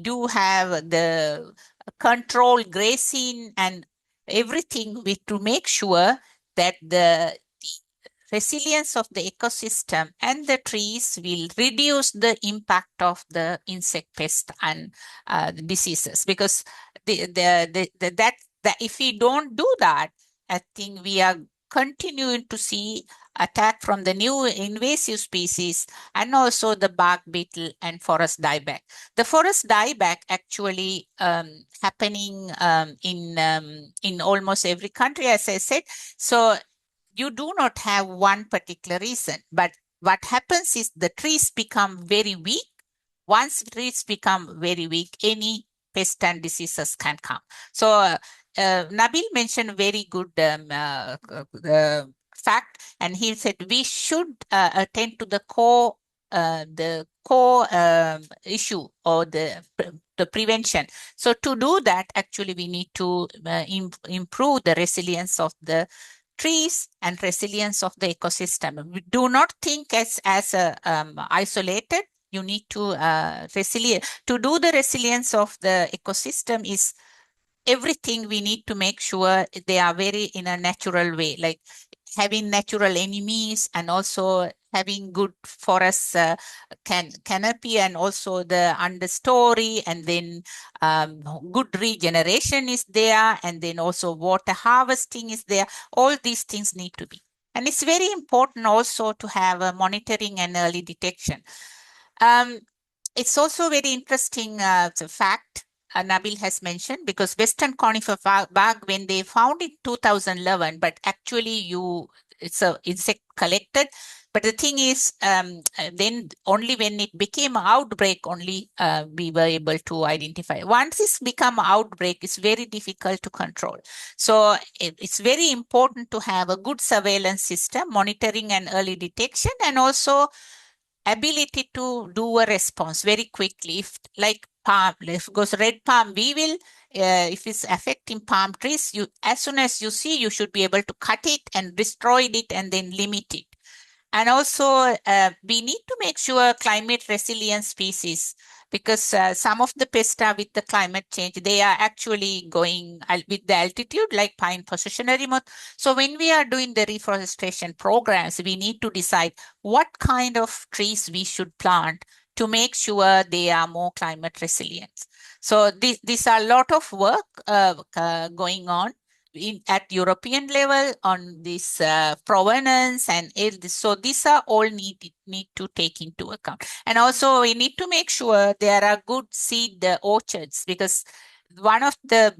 do have the control grazing and everything to make sure that the resilience of the ecosystem and the trees will reduce the impact of the insect pest and diseases. Because if we don't do that, I think we are continuing to see attack from the new invasive species and also the bark beetle and forest dieback. The forest dieback actually happening in almost every country, as I said. So you do not have one particular reason, but what happens is the trees become very weak. Once trees become very weak, any pest and diseases can come. So Nabil mentioned a very good fact, and he said we should attend to the core issue, or the prevention. So to do that, actually, we need to improve the resilience of the trees and resilience of the ecosystem. We do not think as isolated. You need to to do the resilience of the ecosystem is everything. We need to make sure they are very in a natural way, like having natural enemies and also having good forest canopy and also the understory, and then good regeneration is there, and then also water harvesting is there. All these things need to be. And it's very important also to have a monitoring and early detection. It's also very interesting fact Nabil has mentioned, because Western conifer bug, when they found in 2011, but actually it's a insect collected. But the thing is, then only when it became an outbreak, only we were able to identify. Once it's become outbreak, it's very difficult to control. So it's very important to have a good surveillance system, monitoring and early detection, and also ability to do a response very quickly. If like palm, if it goes red palm, we will, if it's affecting palm trees, as soon as you see, you should be able to cut it and destroy it and then limit it. And also, we need to make sure climate resilient species, because some of the pests are with the climate change, they are actually going with the altitude, like pine positionary moth. So when we are doing the reforestation programs, we need to decide what kind of trees we should plant to make sure they are more climate resilient. So these are a lot of work going on at European level on this provenance and so these are all need to take into account. And also we need to make sure there are good seed orchards, because one of the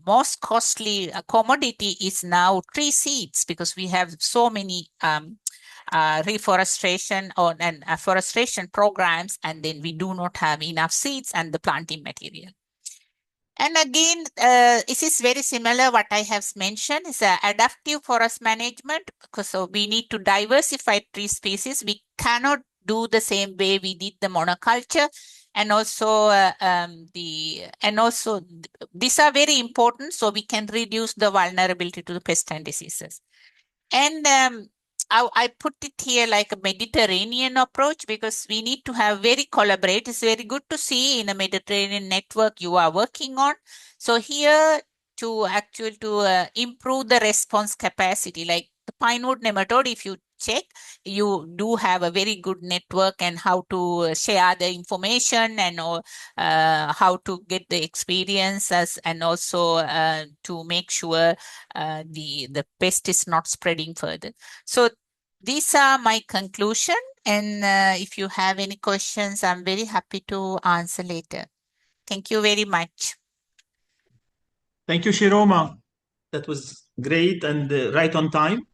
most costly commodity is now tree seeds, because we have so many reforestation and afforestation programs, and then we do not have enough seeds and the planting material. And again, this is very similar what I have mentioned is adaptive forest management, because so we need to diversify tree species. We cannot do the same way we did the monoculture. And also, these are very important, so we can reduce the vulnerability to the pest and diseases. And I put it here like a Mediterranean approach, because we need to have very collaborate. It's very good to see in a Mediterranean network you are working on. So here to improve the response capacity, like the pinewood nematode, if you check, you do have a very good network and how to share the information and how to get the experiences and also to make sure the pest is not spreading further. So these are my conclusion. And if you have any questions, I'm very happy to answer later. Thank you very much. Thank you, Shiroma. That was great and right on time.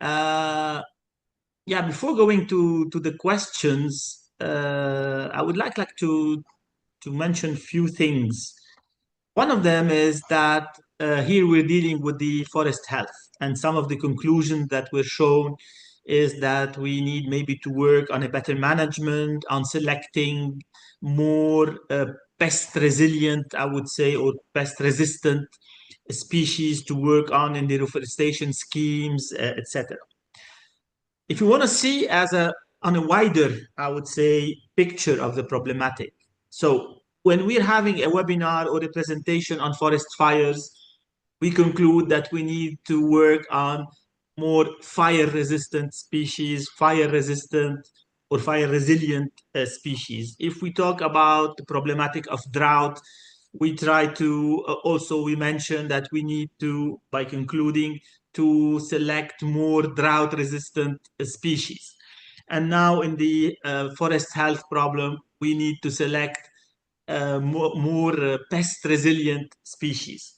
Yeah, before going to the questions, I would like to mention a few things. One of them is that here we're dealing with the forest health, and some of the conclusions that were shown is that we need maybe to work on a better management, on selecting more pest resilient, I would say, or pest resistant species to work on in the reforestation schemes, etc. If you want to see on a wider, I would say, picture of the problematic. So when we're having a webinar or a presentation on forest fires, we conclude that we need to work on more fire-resistant species, fire-resistant or fire-resilient species. If we talk about the problematic of drought, we try to we mention that we need to, by concluding, to select more drought-resistant species. And now in the forest health problem, we need to select more pest-resilient species.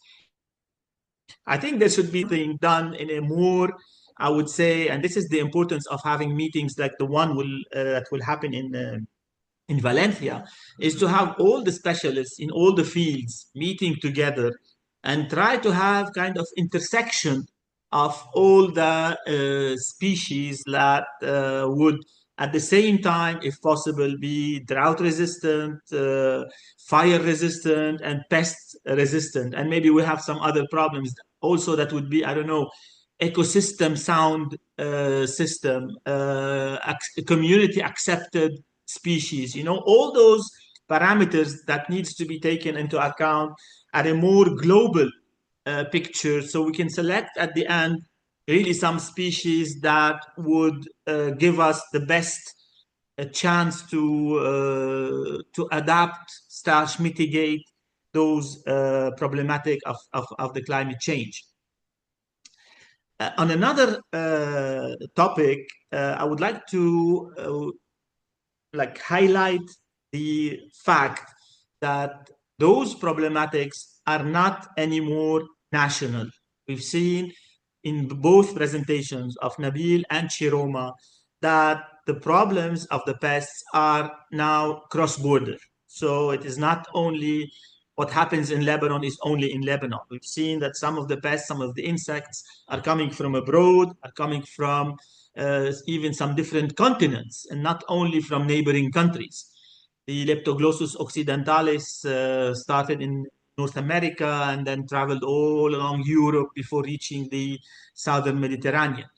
I think there should be things done in a more, I would say, and this is the importance of having meetings like the one that will happen in Valencia, is to have all the specialists in all the fields meeting together and try to have kind of intersection of all the species that would at the same time, if possible, be drought resistant, fire resistant, and pest resistant. And maybe we have some other problems also that would be, I don't know, ecosystem sound system, community accepted species, all those parameters that needs to be taken into account at a more global picture, so we can select at the end really some species that would give us the best chance to adapt / mitigate those problematic of the climate change. On another topic, I would like to highlight the fact that those problematics are not anymore national. We've seen in both presentations of Nabil and Shiroma that the problems of the pests are now cross-border. So it is not only what happens in Lebanon is only in Lebanon. We've seen that some of the pests, some of the insects are coming from abroad, are coming from even some different continents, and not only from neighboring countries. The Leptoglossus occidentalis started in North America and then traveled all along Europe before reaching the southern Mediterranean.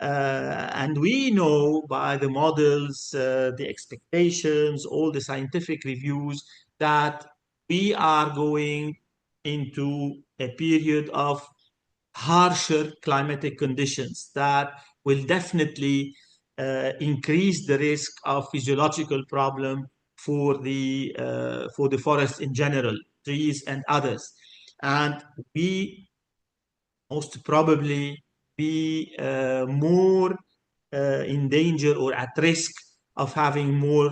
And we know by the models, the expectations, all the scientific reviews, that we are going into a period of harsher climatic conditions that will definitely increase the risk of physiological problem for the forest in general, trees and others. And we most probably be more in danger or at risk of having more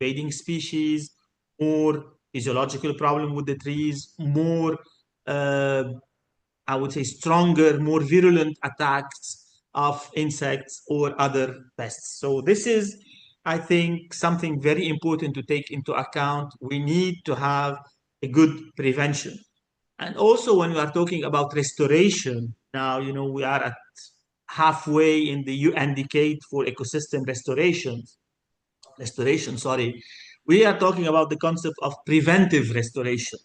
invading species, more physiological problem with the trees, more I would say stronger, more virulent attacks of insects or other pests. So this is, I think, something very important to take into account. We need to have a good prevention. And also when we are talking about restoration, now, we are at halfway in the UN decade for ecosystem restoration, we are talking about the concept of preventive restoration.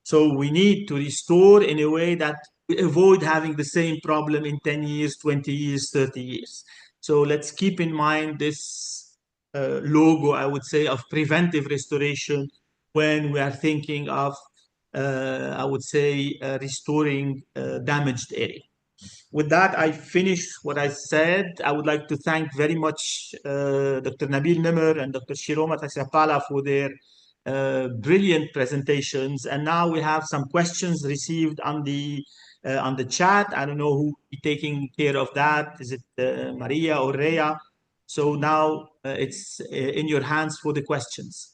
So we need to restore in a way that we avoid having the same problem in 10 years, 20 years, 30 years. So let's keep in mind this logo, I would say, of preventive restoration when we are thinking of, I would say, restoring damaged area. with that, I finish what I said. I would like to thank very much Dr. Nabil Nimr and Dr. Shiroma Taksapala for their brilliant presentations. And now we have some questions received on the chat. I don't know who will be taking care of that. Is it Maria or Rhea? So now it's in your hands for the questions.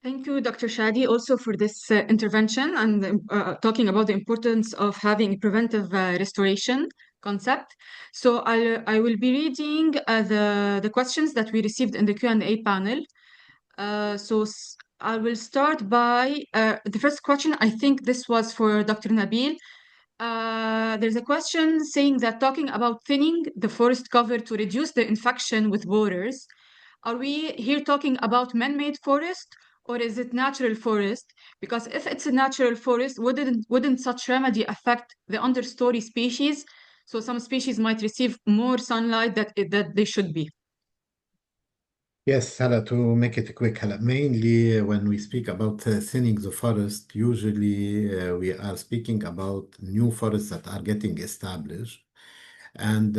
Thank you, Dr. Shadi, also for this intervention and talking about the importance of having preventive restoration concept. So I will be reading the questions that we received in the Q&A panel. I will start by the first question. I think this was for Dr. Nabil. There's a question saying that talking about thinning the forest cover to reduce the infection with borers, are we here talking about man-made forest or is it natural forest? Because if it's a natural forest, wouldn't such remedy affect the understory species? So some species might receive more sunlight that they should be. Yes, Hala, to make it quick, Hala, mainly when we speak about thinning the forest, usually we are speaking about new forests that are getting established and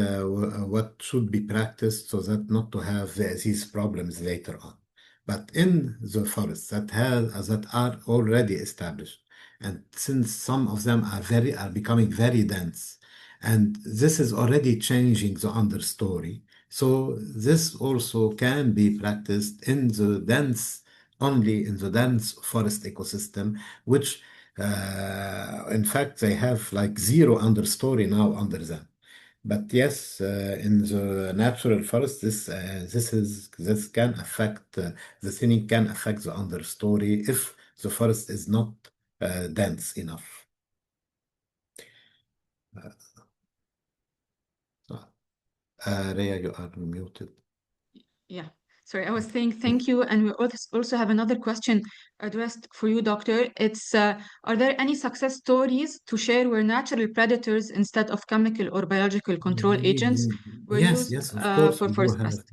what should be practiced so that not to have these problems later on. But in the forests that are already established, and since some of them are becoming very dense, and this is already changing the understory. So this also can be practiced only in the dense forest ecosystem, which in fact they have like zero understory now under them. But yes, in the natural forest, this can affect the thinning can affect the understory if the forest is not dense enough. Rhea, you are muted. Yeah, sorry, I was saying thank you. And we also have another question addressed for you, Doctor. It's are there any success stories to share where natural predators instead of chemical or biological control agents were Yes, used yes, of course, for we do forest have. pests?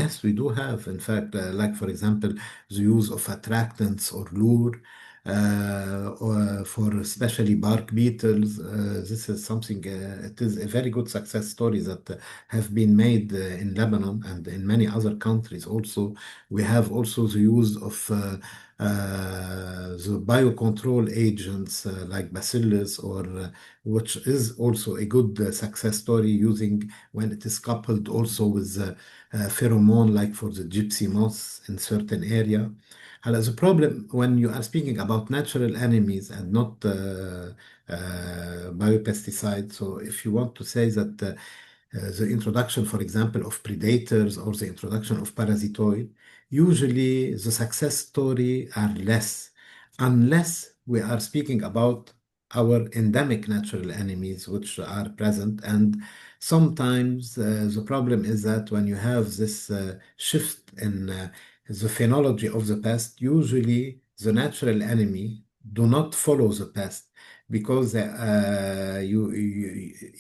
Yes, we do have. In fact, like for example, the use of attractants or lure or for especially bark beetles. This is something, it is a very good success story that have been made in Lebanon and in many other countries also. We have also the use of the biocontrol agents like bacillus or which is also a good success story using when it is coupled also with pheromone like for the gypsy moth in certain area. The problem when you are speaking about natural enemies and not biopesticides, so if you want to say that the introduction, for example, of predators or the introduction of parasitoid, usually the success story are less, unless we are speaking about our endemic natural enemies which are present. And sometimes the problem is that when you have this shift in the phenology of the pest, usually the natural enemy do not follow the pest because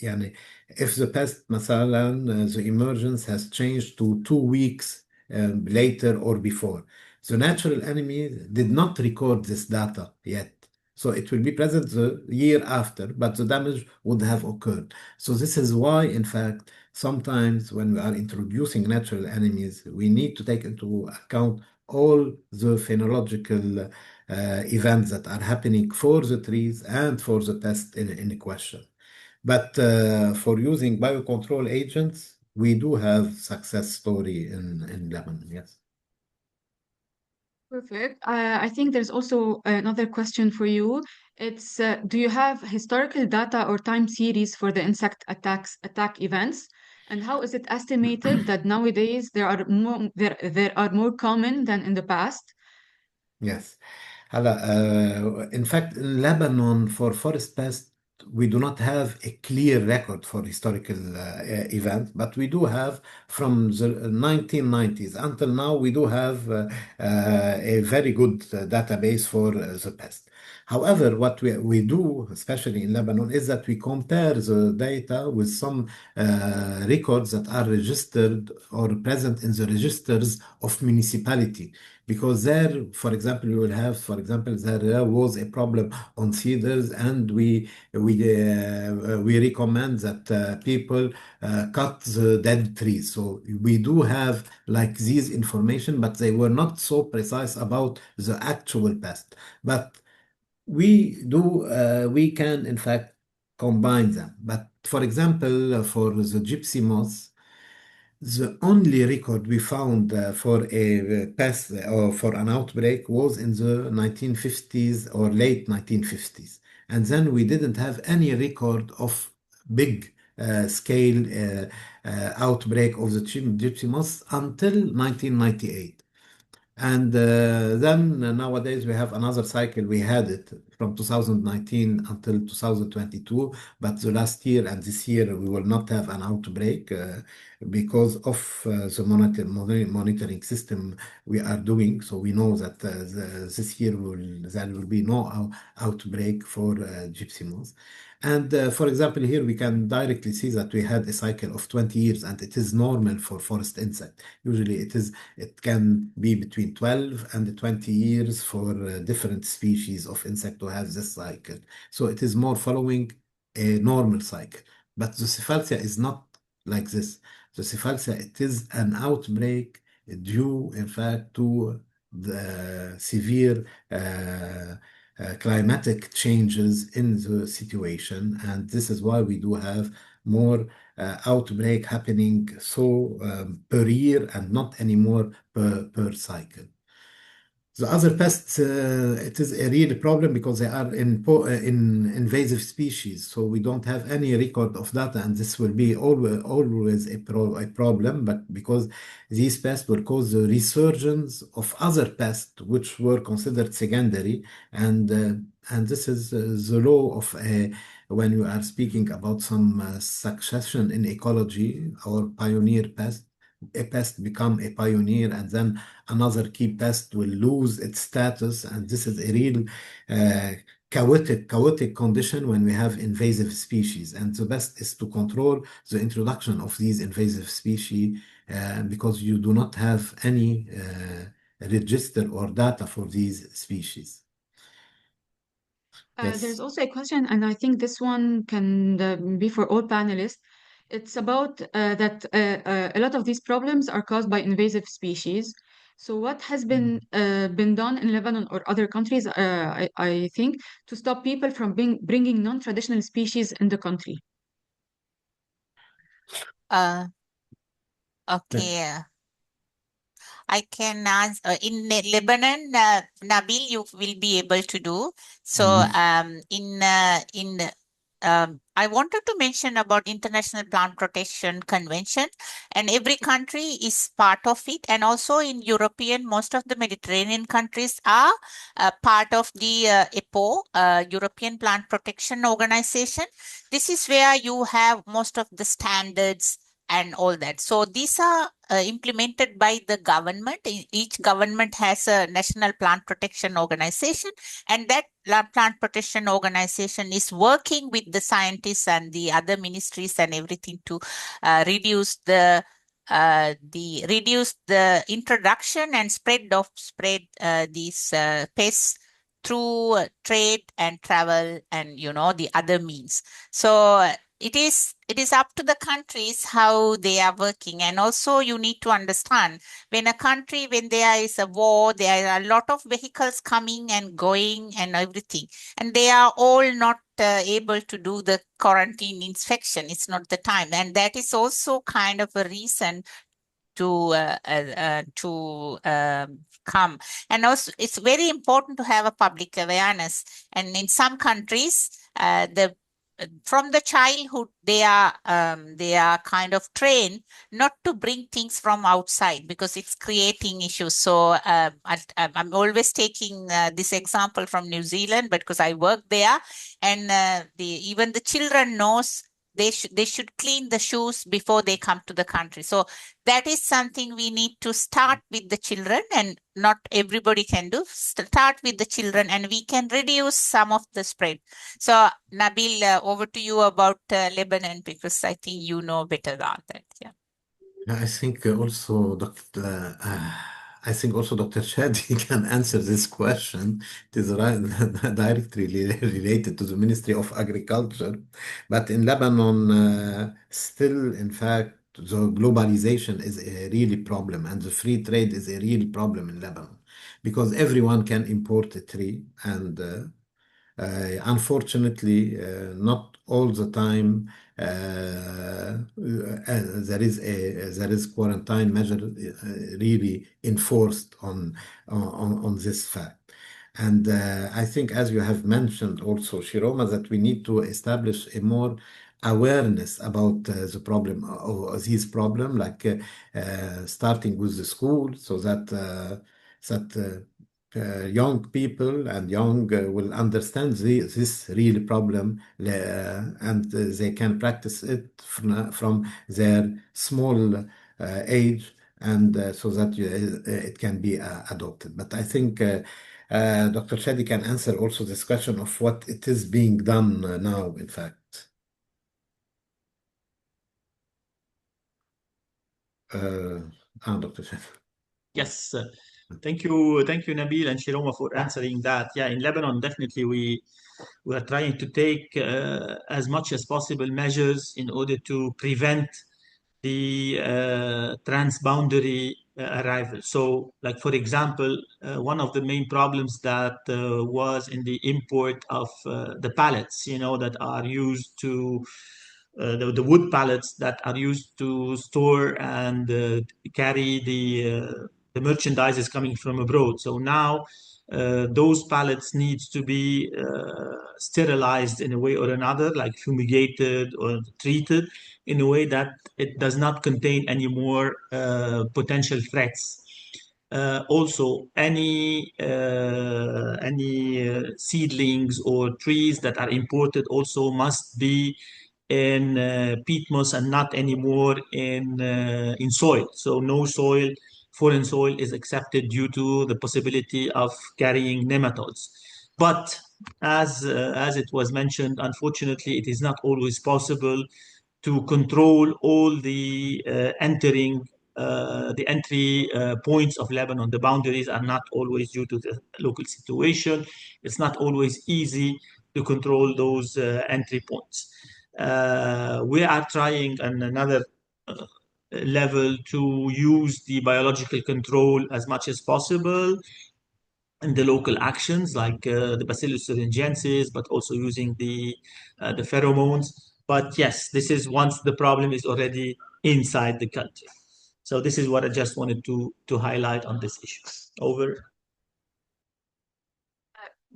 يعني if the pest مثلا the emergence has changed to 2 weeks later or before, the natural enemy did not record this data yet. So it will be present the year after, but the damage would have occurred. So this is why, in fact, sometimes when we are introducing natural enemies, we need to take into account all the phenological events that are happening for the trees and for the pest in question. But for using biocontrol agents, we do have success story in Lebanon, yes. Perfect. I think there's also another question for you. It's do you have historical data or time series for the insect attack events? And how is it estimated that nowadays there are more common than in the past? Yes. In fact, in Lebanon, for forest pest, we do not have a clear record for historical events, but we do have from the 1990s until now, we do have a very good database for the pest. However, what we do, especially in Lebanon, is that we compare the data with some records that are registered or present in the registers of municipality. Because there, for example, you will have, for example, there was a problem on cedars, and we recommend that people cut the dead trees. So we do have like these information, but they were not so precise about the actual pest. But we can in fact combine them. But for example, for the gypsy moth, the only record we found for a pest or for an outbreak was in the 1950s or late 1950s. And then we didn't have any record of big scale outbreak of the gypsy moth until 1998. And then nowadays we have another cycle. We had it from 2019 until 2022, but the last year and this year we will not have an outbreak because of the monitoring system we are doing. So we know that this year there will be no outbreak for gypsy moth. And for example, here we can directly see that we had a cycle of 20 years, and it is normal for forest insect. Usually it can be between 12 and 20 years for different species of insect to have this cycle. So it is more following a normal cycle. But the Cephalacia is not like this. The Cephalacia, it is an outbreak due, in fact, to the severe climatic changes in the situation. And this is why we do have more outbreak happening per year and not anymore per cycle. The other pests, it is a real problem because they are in invasive species, so we don't have any record of data, and this will be always a problem. But because these pests will cause the resurgence of other pests which were considered secondary, and this is the law of when you are speaking about some succession in ecology or pioneer pest. A pest become a pioneer, and then another key pest will lose its status, and this is a real chaotic condition when we have invasive species. And the best is to control the introduction of these invasive species because you do not have any register or data for these species. There's Yes. also a question, and I think this one can be for all panelists. It's about that a lot of these problems are caused by invasive species. So what has been done in Lebanon or other countries, I think, to stop people from bringing non-traditional species in the country? Uh, Yeah. okay. I can answer in Lebanon, Nabil, you will be able to do. So I wanted to mention about International Plant Protection Convention, and every country is part of it. And also in European, most of the Mediterranean countries are part of the EPO, European Plant Protection Organization. This is where you have most of the standards and all that. So these are implemented by the government. Each government has a national plant protection organization, and that plant protection organization is working with the scientists and the other ministries and everything to reduce the introduction and spread these pests through trade and travel and the other means. So it is up to the countries how they are working. And also you need to understand, when there is a war, there are a lot of vehicles coming and going and everything, and they are all not able to do the quarantine inspection. It's not the time, and that is also kind of a reason to come. And also it's very important to have a public awareness. And in some countries, from the childhood, they are kind of trained not to bring things from outside because it's creating issues. So I'm always taking this example from New Zealand, but because I work there, and even the children knows they should clean the shoes before they come to the country. So that is something we need to start with the children, and not everybody can do. Start with the children, and we can reduce some of the spread. So Nabil, over to you about Lebanon, because I think you know better than that. Yeah. I think also Dr. Shadi can answer this question. It is directly related to the Ministry of Agriculture. But in Lebanon, still, in fact, the globalization is a really problem, and the free trade is a real problem in Lebanon, because everyone can import a tree, and unfortunately, not all the time there is quarantine measure really enforced on this fact. And I think, as you have mentioned also, Shiroma, that we need to establish a more awareness about the problem of these problem, like starting with the school, so that young people and young will understand this real problem, and they can practice it from their small age, and so that it can be adopted. But I think Dr. Shadi can answer also this question of what it is being done now, in fact. Dr. Shadi. Yes, thank you, Nabil and Shiroma, for answering that. Yeah, in Lebanon, definitely we are trying to take as much as possible measures in order to prevent the transboundary arrival. So, like for example, one of the main problems that was in the import of the pallets, that are used to the wood pallets that are used to store and carry the merchandise is coming from abroad. So now those pallets need to be sterilized in a way or another, like fumigated or treated in a way that it does not contain any more potential threats. Also, any seedlings or trees that are imported also must be in peat moss and not anymore in soil. So no soil, foreign soil, is accepted due to the possibility of carrying nematodes. But as it was mentioned, unfortunately, it is not always possible to control all the entry points of Lebanon. The boundaries are not always due to the local situation. It's not always easy to control those entry points. We are trying on another level to use the biological control as much as possible in the local actions, like the Bacillus thuringiensis, but also using the pheromones. But yes, this is once the problem is already inside the country. So this is what I just wanted to highlight on this issue. Over.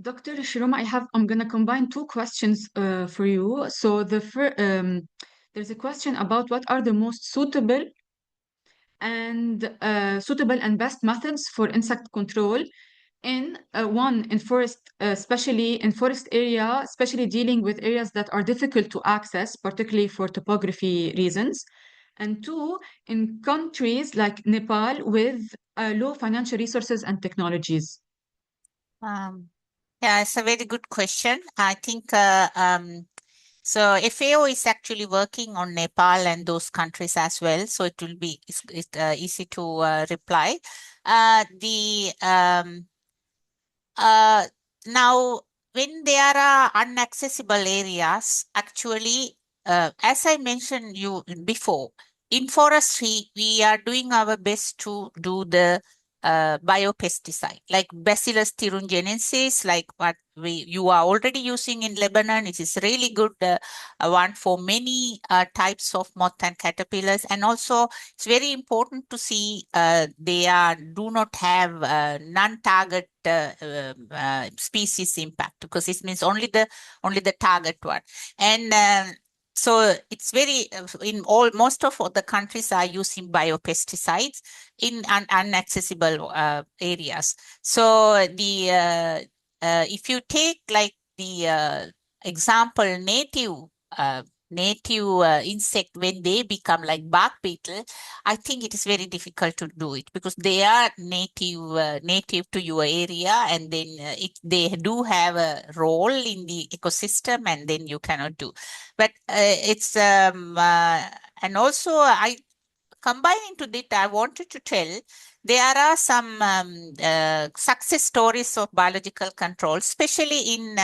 Dr. Shiroma, I'm going to combine two questions for you. So there's a question about what are the most suitable and best methods for insect control in forest, especially in forest area, especially dealing with areas that are difficult to access, particularly for topography reasons. And two, in countries like Nepal with low financial resources and technologies. Yeah, it's a very good question. I think so FAO is actually working on Nepal and those countries as well, so it will be easy to reply. Now, when there are inaccessible areas, actually, as I mentioned you before, in forestry, we are doing our best to do the biopesticide, like Bacillus thuringiensis, like what you are already using in Lebanon. It is really good one for many types of moth and caterpillars, and also it's very important to see they do not have non-target species impact, because it means only the target one. And so it's very most of the countries are using biopesticides in inaccessible areas. So if you take like the example native native insect, when they become like bark beetle, I think it is very difficult to do it because they are native to your area, and then they do have a role in the ecosystem, and then you cannot do. But it's and also I combining to that, I wanted to tell there are some success stories of biological control, especially in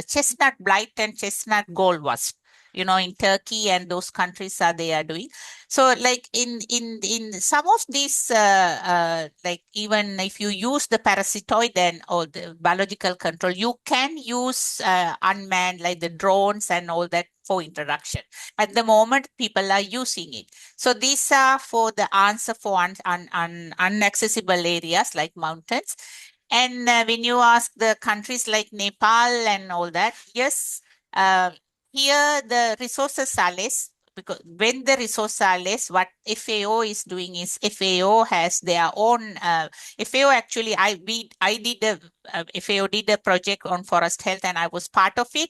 chestnut blight and chestnut gold wasp. You know, in Turkey and those countries they are doing. So, like in some of these, like even if you use the parasitoid and or the biological control, you can use unmanned like the drones and all that for introduction. At the moment, people are using it. So these are for the answer for unaccessible areas like mountains. And when you ask the countries like Nepal and all that, yes, here the resources are less, because when the resources are less, what FAO is doing is FAO has their own. FAO actually, I did FAO did a project on forest health, and I was part of it.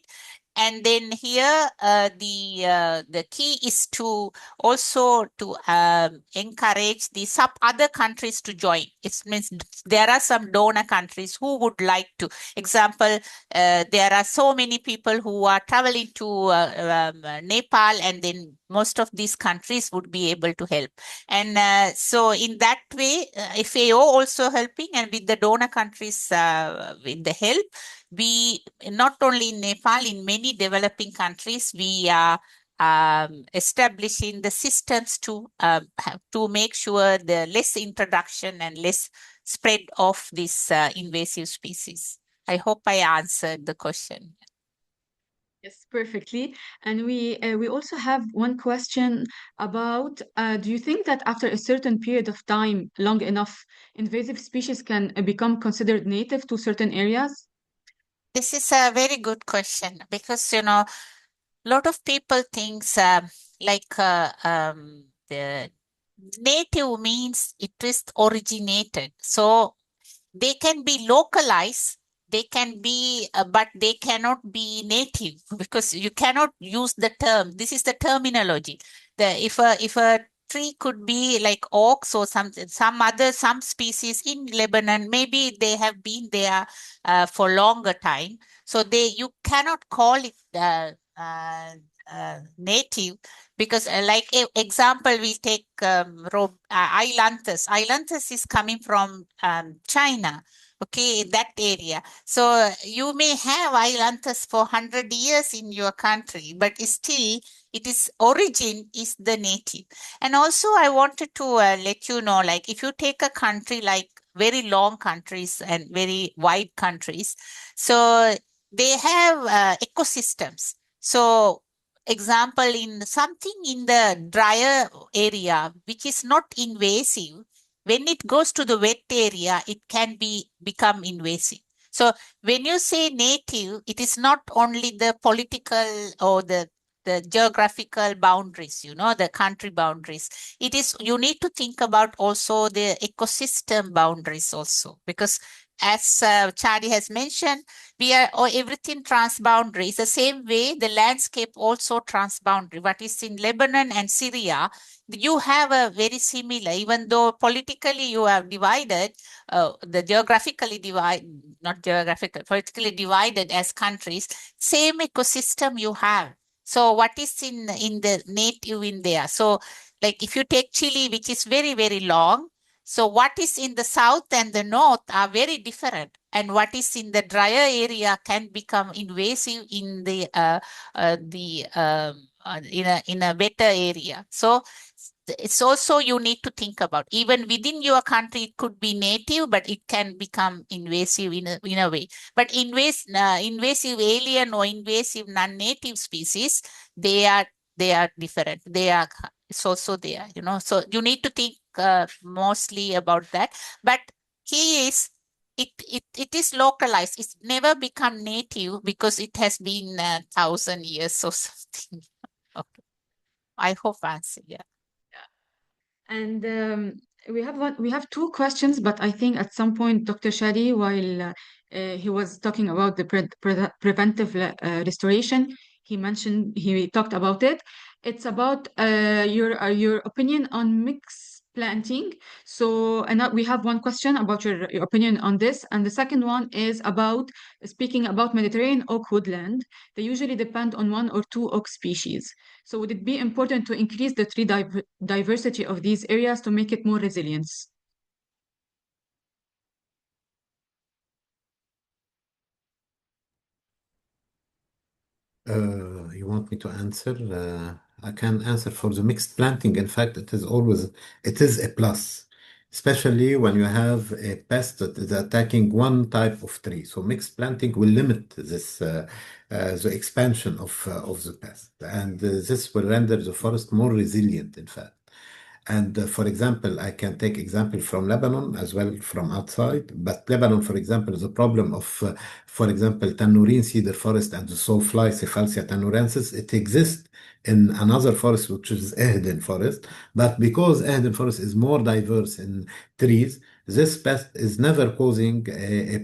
And then here, the key is to also to encourage the other countries to join. It means there are some donor countries who would like to. Example, there are so many people who are traveling to Nepal, and then most of these countries would be able to help. And so in that way, FAO also helping, and with the donor countries with the help, we not only in Nepal, in many developing countries, we are establishing the systems to make sure the less introduction and less spread of this invasive species. I hope I answered the question. Yes, perfectly. And we also have one question about, do you think that after a certain period of time, long enough, invasive species can become considered native to certain areas? This is a very good question because, you know, a lot of people thinks the native means it is originated. So they can be localized, they can be, but they cannot be native because you cannot use the term. This is the terminology. If a tree could be like oaks or some species in Lebanon, maybe they have been there for longer time. So you cannot call it native because like example, we take ailanthus. Ailanthus is coming from China, okay, that area. So you may have ailanthus for 100 years in your country, but still its origin is the native. And also I wanted to let you know, like if you take a country like very long countries and very wide countries, so they have ecosystems. So example, in something in the drier area which is not invasive, when it goes to the wet area, it can become invasive. So when you say native, it is not only the political or the geographical boundaries, you know, the country boundaries. It is, you need to think about also the ecosystem boundaries also, because as Chadi has mentioned, we are everything transboundary. It's the same way the landscape also transboundary. What is in Lebanon and Syria, you have a very similar, even though politically you have divided, the geographically divided, not geographical, politically divided as countries, same ecosystem you have. So what is in the native in there? So like if you take Chile, which is very, very long, so what is in the south and the north are very different. And what is in the drier area can become invasive in the in a wetter area. So it's also you need to think about, even within your country it could be native, but it can become invasive in a way. But invasive alien or invasive non-native species, they are different. It's also there, you know. So you need to think mostly about that. But key is it is localized. It's never become native because it has been 1,000 years or something. Okay, I hope I answered. Yeah. And we have two questions, but I think at some point, Dr. Shadi, while he was talking about the preventive restoration, he talked about it. It's about your opinion on mixed planting. So, and we have one question about your opinion on this, and the second one is about speaking about Mediterranean oak woodland. They usually depend on one or two oak species. So, would it be important to increase the tree diversity of these areas to make it more resilient? You want me to answer? I can answer for the mixed planting. In fact, it is a plus, especially when you have a pest that is attacking one type of tree. So mixed planting will limit the expansion of the pest, and this will render the forest more resilient, in fact. And for example, I can take example from Lebanon as well from outside. But Lebanon, for example, the problem of, for example, Tannourine cedar forest and the sawfly Cephalacia tannurensis, it exists in another forest, which is Ehden forest. But because Ehden forest is more diverse in trees, this pest is never causing a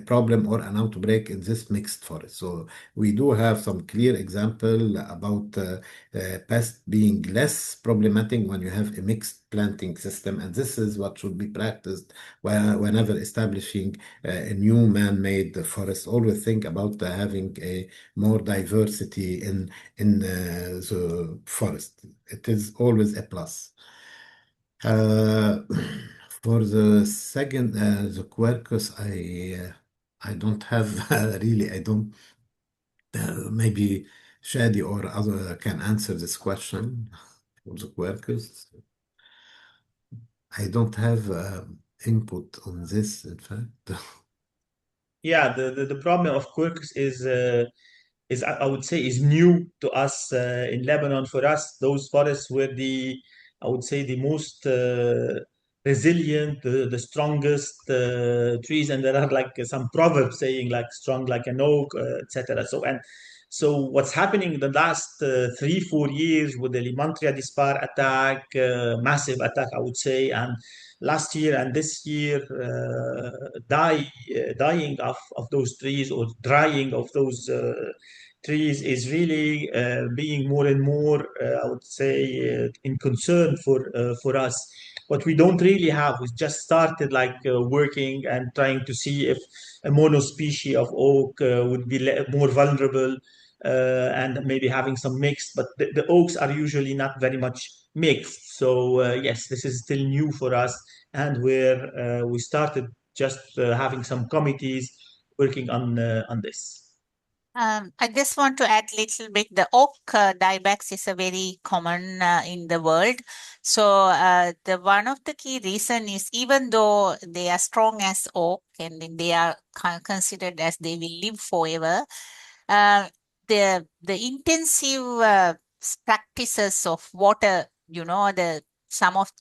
problem or an outbreak in this mixed forest. So we do have some clear example about pest being less problematic when you have a mixed planting system, and this is what should be practiced whenever establishing a new man-made forest. Always think about having a more diversity in the forest. It is always a plus. Uh, for the second, the quercus, I don't have really. I don't. Maybe Shadi or other can answer this question for the quercus. I don't have input on this, in fact. Yeah, the problem of quercus is I would say is new to us in Lebanon. For us, those forests were I would say the most resilient, the strongest trees, and there are like some proverbs saying like strong like an oak, etc. So what's happening in the last 3-4 years with the Limantria dispar attack, massive attack, I would say, and last year and this year dying of those trees or drying of those trees is really being more and more, I would say, in concern for us. What we don't really have, we just started like working and trying to see if a monospecies of oak would be more vulnerable and maybe having some mixed, but the oaks are usually not very much mixed. So yes, this is still new for us, and where we started just having some committees working on this. I just want to add a little bit. The oak dieback is a very common in the world. So the one of the key reason is even though they are strong as oak and then they are considered as they will live forever, uh, the intensive practices of water, the some of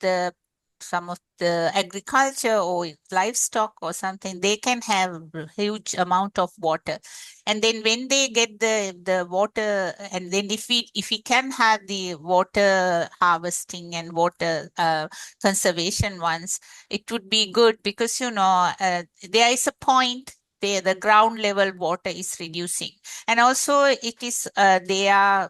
the agriculture or livestock or something, they can have huge amount of water, and then when they get the water, and then if we can have the water harvesting and water conservation ones, it would be good, because there is a point where the ground level water is reducing, and also it is they are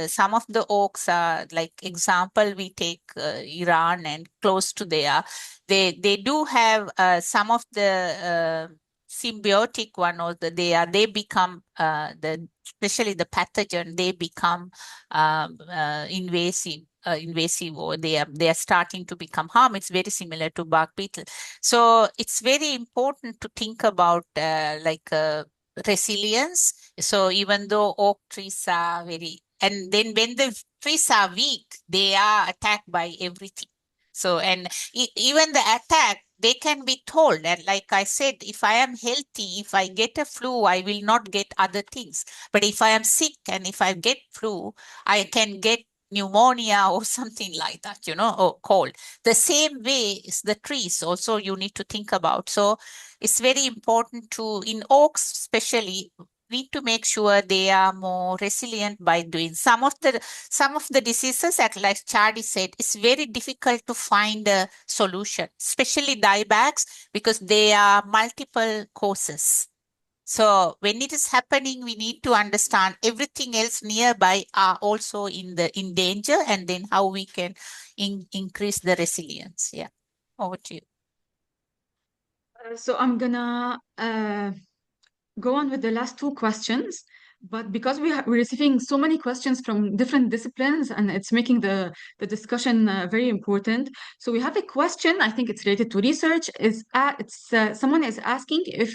some of the oaks are, like example we take Iran and close to there, they do have some of the symbiotic one, or they become especially the pathogen, they become invasive, or they are starting to become harm. It's very similar to bark beetle. So it's very important to think about resilience. So even though oak trees are and then when the trees are weak, they are attacked by everything. So, and even the attack, they can be told. And like I said, if I am healthy, if I get a flu, I will not get other things. But if I am sick and if I get flu, I can get pneumonia or something like that, or cold. The same way is the trees also you need to think about. So it's very important in oaks especially, need to make sure they are more resilient by doing some of the diseases, like Charlie said, it's very difficult to find a solution, especially diebacks, because they are multiple causes. So when it is happening, we need to understand everything else nearby are also in danger, and then how we can increase the resilience. Yeah, over to you. So I'm gonna go on with the last two questions, but because we're receiving so many questions from different disciplines, and it's making the discussion very important. So we have a question, I think it's related to research, someone is asking if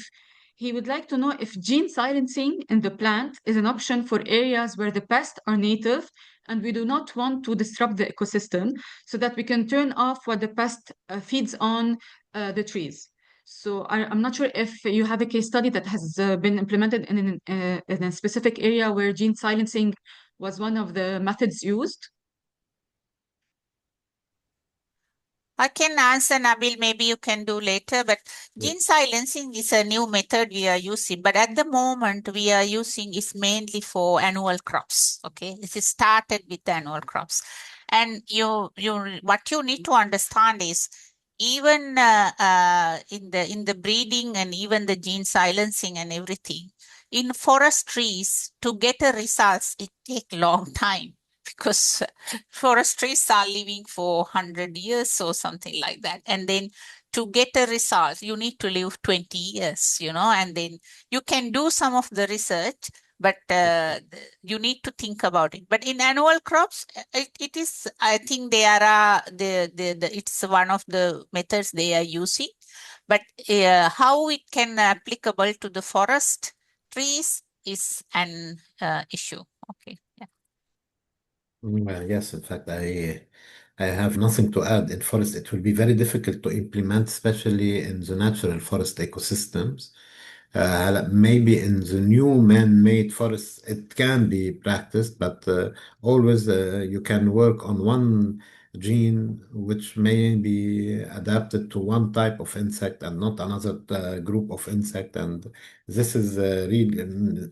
he would like to know if gene silencing in the plant is an option for areas where the pests are native and we do not want to disrupt the ecosystem, so that we can turn off what the pest feeds on the trees. So I'm not sure if you have a case study that has been implemented in a specific area where gene silencing was one of the methods used. I can answer, Nabil, maybe you can do later, but gene silencing is a new method we are using, but at the moment we are using is mainly for annual crops. Okay, it is started with annual crops. And what you need to understand is even in the breeding and even the gene silencing and everything, in forest trees, to get a results, it take long time, because forest trees are living for 100 years or something like that. And then to get a result, you need to live 20 years, and then you can do some of the research, but you need to think about it. But in annual crops, it is, I think it's one of the methods they are using. But how it can applicable to the forest trees is an issue. Okay. Yeah. Yes, in fact, I have nothing to add. In forest, it will be very difficult to implement, especially in the natural forest ecosystems. Maybe in the new man-made forests, it can be practiced, but always you can work on one gene which may be adapted to one type of insect and not another group of insect. And this is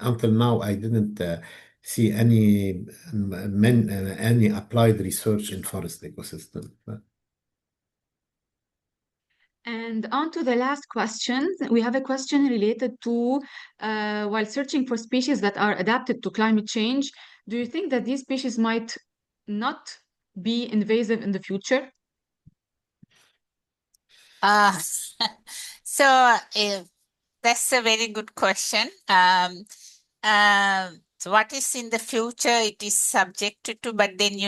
until now, I didn't see any applied research in forest ecosystem. And on to the last question, we have a question related to while searching for species that are adapted to climate change, do you think that these species might not be invasive in the future? So that's a very good question. So what is in the future, it is subjected to, but then,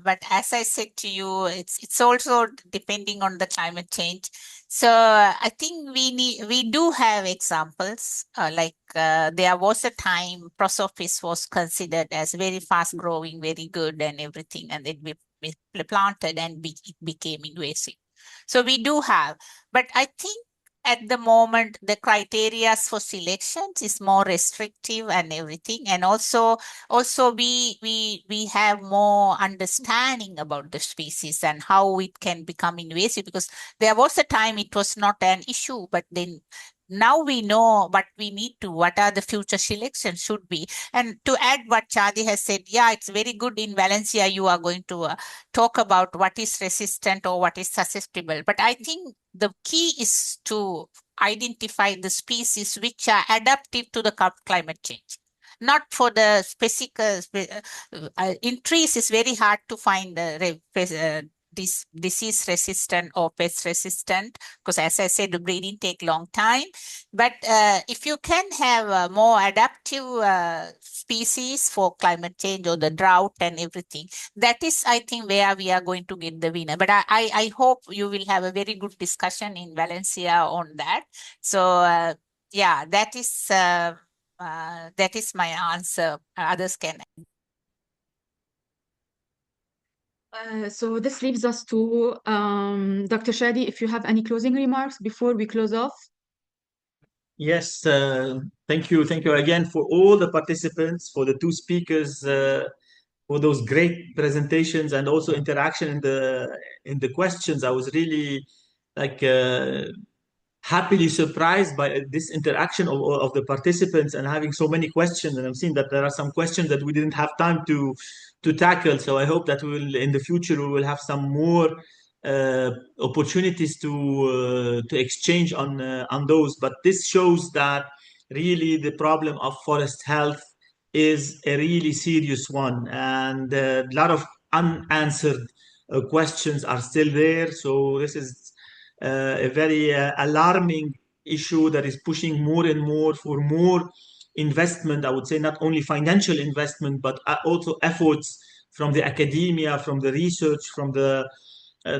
but as I said to you, it's also depending on the climate change. So I think we do have examples, there was a time Prosopis was considered as very fast growing, very good and everything, and then we planted and it became invasive. So we do have, but I think at the moment the criteria for selections is more restrictive and everything, and also we have more understanding about the species and how it can become invasive, because there was a time it was not an issue, but then now we know what are the future selections should be. And to add what Chadi has said, yeah, it's very good in Valencia you are going to talk about what is resistant or what is susceptible. But I think the key is to identify the species which are adaptive to the climate change. Not for the specific, in trees it's very hard to find disease resistant or pest resistant, because as I said, the breeding take long time. But if you can have more adaptive species for climate change or the drought and everything, that is, I think, where we are going to get the winner. But I hope you will have a very good discussion in Valencia on that. So yeah, that is my answer. Others can. So this leaves us to Dr. Shadi, if you have any closing remarks before we close off. Yes, thank you again for all the participants, for the two speakers, for those great presentations and also interaction in the questions. I was really like happily surprised by this interaction of the participants and having so many questions. And I'm seeing that there are some questions that we didn't have time to tackle. So I hope that we will, in the future, we will have some more opportunities to exchange on those. But this shows that really the problem of forest health is a really serious one, and a lot of unanswered questions are still there. So this is a very alarming issue that is pushing more and more for more investment. I would say not only financial investment, but also efforts from the academia, from the research, from the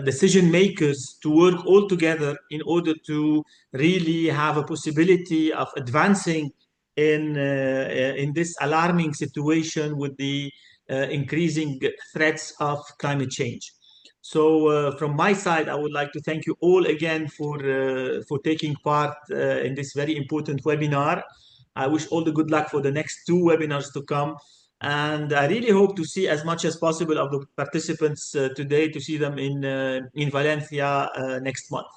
decision makers to work all together in order to really have a possibility of advancing in this alarming situation with the increasing threats of climate change. So from my side, I would like to thank you all again for taking part in this very important webinar. I wish all the good luck for the next 2 webinars to come. And I really hope to see as much as possible of the participants today, to see them in Valencia next month.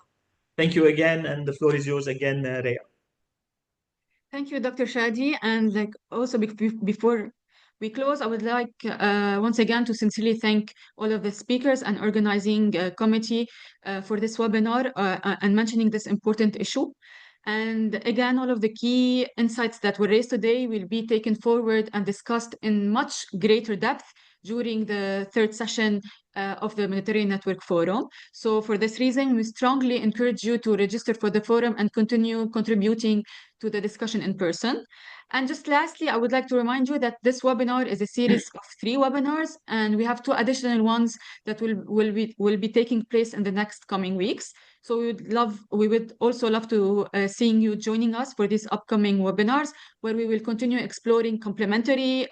Thank you again, and the floor is yours again, Rhea. Thank you, Dr. Shadi. And like also before we close, I would like once again to sincerely thank all of the speakers and organizing committee for this webinar and mentioning this important issue. And again, all of the key insights that were raised today will be taken forward and discussed in much greater depth during the 3rd session of the Mediterranean Network Forum. So for this reason, we strongly encourage you to register for the forum and continue contributing to the discussion in person. And just lastly, I would like to remind you that this webinar is a series of 3 webinars, and we have 2 additional ones that will be taking place in the next coming weeks. So we would also love to seeing you joining us for these upcoming webinars, where we will continue exploring complementary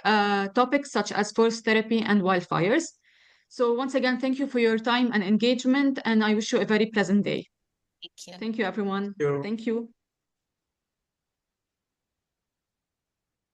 topics such as forest therapy and wildfires. So once again, thank you for your time and engagement, and I wish you a very pleasant day. Thank you. Thank you, everyone. Thank you. Thank you.